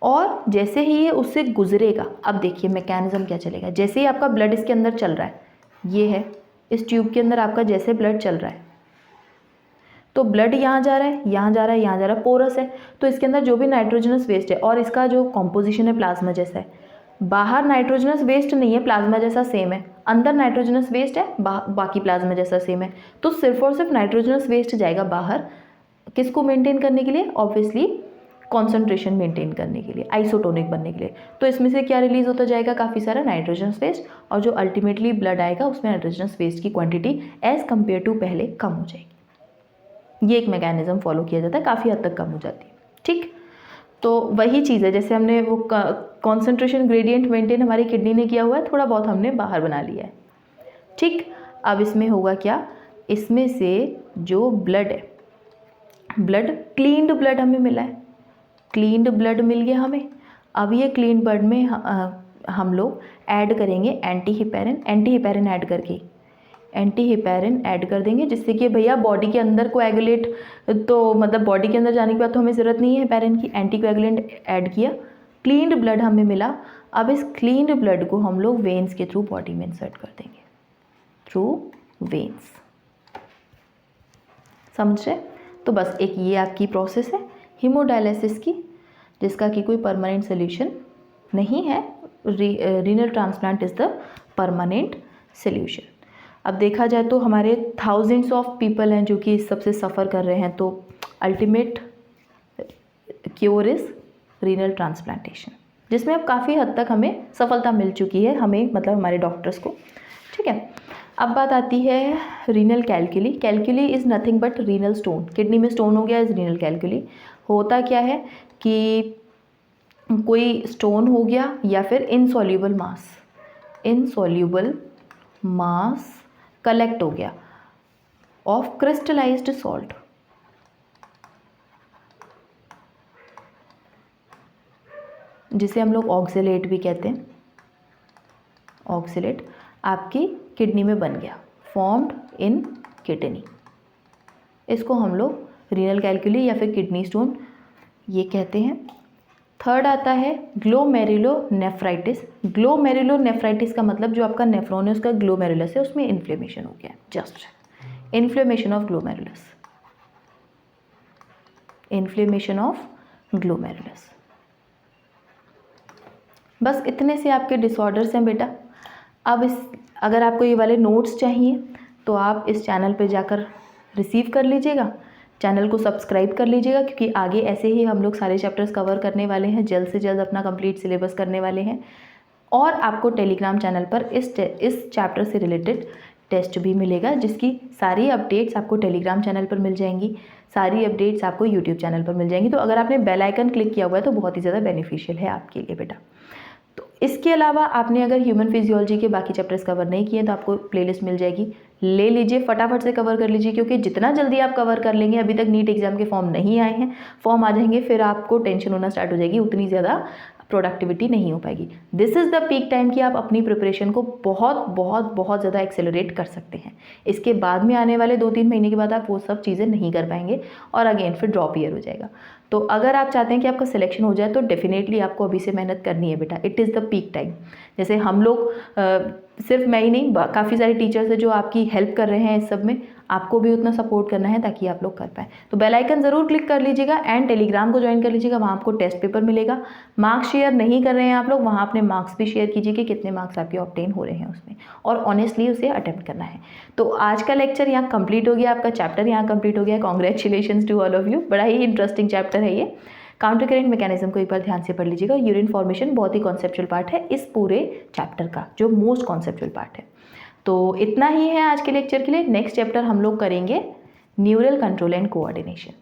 और जैसे ही ये उससे गुजरेगा, अब देखिए मैकेनिज्म क्या चलेगा। जैसे ही आपका ब्लड इसके अंदर चल रहा है, ये है इस ट्यूब के अंदर आपका जैसे ब्लड चल रहा है, तो ब्लड यहाँ जा रहा है, यहाँ जा रहा है, यहाँ जा रहा है, पोरस है, तो इसके अंदर जो भी नाइट्रोजनस वेस्ट है, और इसका जो कॉम्पोजिशन है प्लाज्मा जैसा है, बाहर नाइट्रोजनस वेस्ट नहीं है, प्लाज्मा जैसा सेम है, अंदर नाइट्रोजनस वेस्ट है, बाकी प्लाज्मा जैसा सेम है, तो सिर्फ और सिर्फ नाइट्रोजनस वेस्ट जाएगा बाहर, किसको मेंटेन करने के लिए, ऑब्वियसली कॉन्सेंट्रेशन मेंटेन करने के लिए, आइसोटोनिक बनने के लिए। तो इसमें से क्या रिलीज होता जाएगा, काफ़ी सारा नाइट्रोजनस वेस्ट, और जो अल्टीमेटली ब्लड आएगा उसमें नाइट्रोजनस वेस्ट की क्वांटिटी एज कम्पेयर टू पहले कम हो जाएगी। ये एक मैकेनिज्म फॉलो किया जाता है, काफ़ी हद तक कम हो जाती है, ठीक। तो वही चीज़ है, जैसे हमने वो कॉन्सेंट्रेशन ग्रेडियंट मेंटेन हमारी किडनी ने किया हुआ है, थोड़ा बहुत हमने बाहर बना लिया है, ठीक। अब इसमें होगा क्या, इसमें से जो ब्लड है, ब्लड क्लीन्ड ब्लड हमें मिला है, क्लीन्ड ब्लड मिल गया हमें। अब ये क्लीन ब्लड में हम लोग ऐड करेंगे एंटी हिपैरिन ऐड करके, एंटी हिपैरिन ऐड कर देंगे, जिससे कि भैया बॉडी के अंदर कोएगुलेट, तो मतलब बॉडी के अंदर जाने के बाद तो हमें ज़रूरत नहीं है हिपैरिन की, एंटी कोएगुलेंट ऐड किया, क्लीन्ड ब्लड हमें मिला। अब इस क्लीन्ड ब्लड को हम लोग वेन्स के थ्रू बॉडी में इंसर्ट कर देंगे, थ्रू वेन्स, समझे। तो बस एक ये आपकी प्रोसेस है हीमोडायलिसिस की, जिसका कि कोई परमानेंट सोल्यूशन नहीं है। Renal transplant is the permanent solution. अब देखा जाए तो हमारे थाउजेंड्स ऑफ पीपल हैं जो कि इस सबसे सफ़र कर रहे हैं, तो ultimate cure is renal transplantation, जिसमें अब काफ़ी हद तक हमें सफलता मिल चुकी है, हमें मतलब हमारे डॉक्टर्स को, ठीक है। अब बात आती है renal calculi. Calculi is nothing but renal stone, kidney में स्टोन हो गया इज़ रीनल कैलकुली। होता क्या है कि कोई स्टोन हो गया या फिर इनसॉल्यूबल मास कलेक्ट हो गया ऑफ क्रिस्टलाइज्ड सॉल्ट, जिसे हम लोग ऑक्सलेट भी कहते हैं, ऑक्सलेट आपकी किडनी में बन गया, फॉर्म्ड इन किडनी, इसको हम लोग रीनल कैलकुली या फिर किडनी स्टोन ये कहते हैं। थर्ड आता है ग्लोमेरुलोनेफ्राइटिस। ग्लोमेरुलोनेफ्राइटिस का मतलब जो आपका नेफ्रॉन है उसका ग्लोमेरुलस है, उसमें इन्फ्लेमेशन हो गया, just inflammation of glomerulus, inflammation of glomerulus. बस इतने से आपके डिसऑर्डर्स हैं बेटा। अब अगर आपको ये वाले नोट्स चाहिए तो आप इस चैनल पे जाकर रिसीव कर लीजिएगा, चैनल को सब्सक्राइब कर लीजिएगा, क्योंकि आगे ऐसे ही हम लोग सारे चैप्टर्स कवर करने वाले हैं, जल्द से जल्द अपना कंप्लीट सिलेबस करने वाले हैं। और आपको टेलीग्राम चैनल पर इस चैप्टर से रिलेटेड टेस्ट भी मिलेगा, जिसकी सारी अपडेट्स आपको टेलीग्राम चैनल पर मिल जाएंगी, सारी अपडेट्स आपको यूट्यूब चैनल पर मिल जाएंगी। तो अगर आपने बेल आइकन क्लिक किया हुआ है तो बहुत ही ज़्यादा बेनिफिशियल है आपके लिए बेटा। तो इसके अलावा आपने अगर ह्यूमन फिजियोलॉजी के बाकी चैप्टर्स कवर नहीं किए तो आपको प्लेलिस्ट मिल जाएगी, ले लीजिए, फटाफट से कवर कर लीजिए, क्योंकि जितना जल्दी आप कवर कर लेंगे, अभी तक नीट एग्जाम के फॉर्म नहीं आए हैं, फॉर्म आ जाएंगे फिर आपको टेंशन होना स्टार्ट हो जाएगी, उतनी ज़्यादा प्रोडक्टिविटी नहीं हो पाएगी। This is the peak time कि आप अपनी प्रिपरेशन को बहुत बहुत बहुत ज़्यादा एक्सेलरेट कर सकते हैं। इसके बाद में आने वाले 2-3 महीने के बाद आप वो सब चीज़ें नहीं कर पाएंगे और अगेन फिर ड्रॉप ईयर हो जाएगा। तो अगर आप चाहते हैं कि आपका सिलेक्शन हो जाए तो डेफिनेटली आपको अभी से मेहनत करनी है बेटा, it is the peak time. जैसे हम लोग सिर्फ मैं ही नहीं, काफ़ी सारे टीचर्स हैं जो आपकी हेल्प कर रहे हैं इस सब में, आपको भी उतना सपोर्ट करना है ताकि आप लोग कर पाएँ। तो बेल आइकन ज़रूर क्लिक कर लीजिएगा एंड टेलीग्राम को ज्वाइन कर लीजिएगा, वहाँ आपको टेस्ट पेपर मिलेगा। मार्क्स शेयर नहीं कर रहे हैं आप लोग, वहाँ अपने मार्क्स भी शेयर कीजिए कि कितने मार्क्स आपके ऑब्टेन हो रहे हैं उसमें, और ऑनेस्टली उसे अटेम्प्ट करना है। तो आज का लेक्चर यहाँ कंप्लीट हो गया, आपका चैप्टर यहाँ कंप्लीट हो गया। Congratulations to all of you, बड़ा ही इंटरेस्टिंग चैप्टर है ये। काउंटर करेंट मैकेनिज्म को एक बार ध्यान से पढ़ लीजिएगा। यूरिन फॉर्मेशन बहुत ही कॉन्सेप्चुअल पार्ट है इस पूरे चैप्टर का, जो मोस्ट कॉन्सेप्चुअल पार्ट है। तो इतना ही है आज के लेक्चर के लिए। नेक्स्ट चैप्टर हम लोग करेंगे न्यूरल कंट्रोल एंड कोऑर्डिनेशन।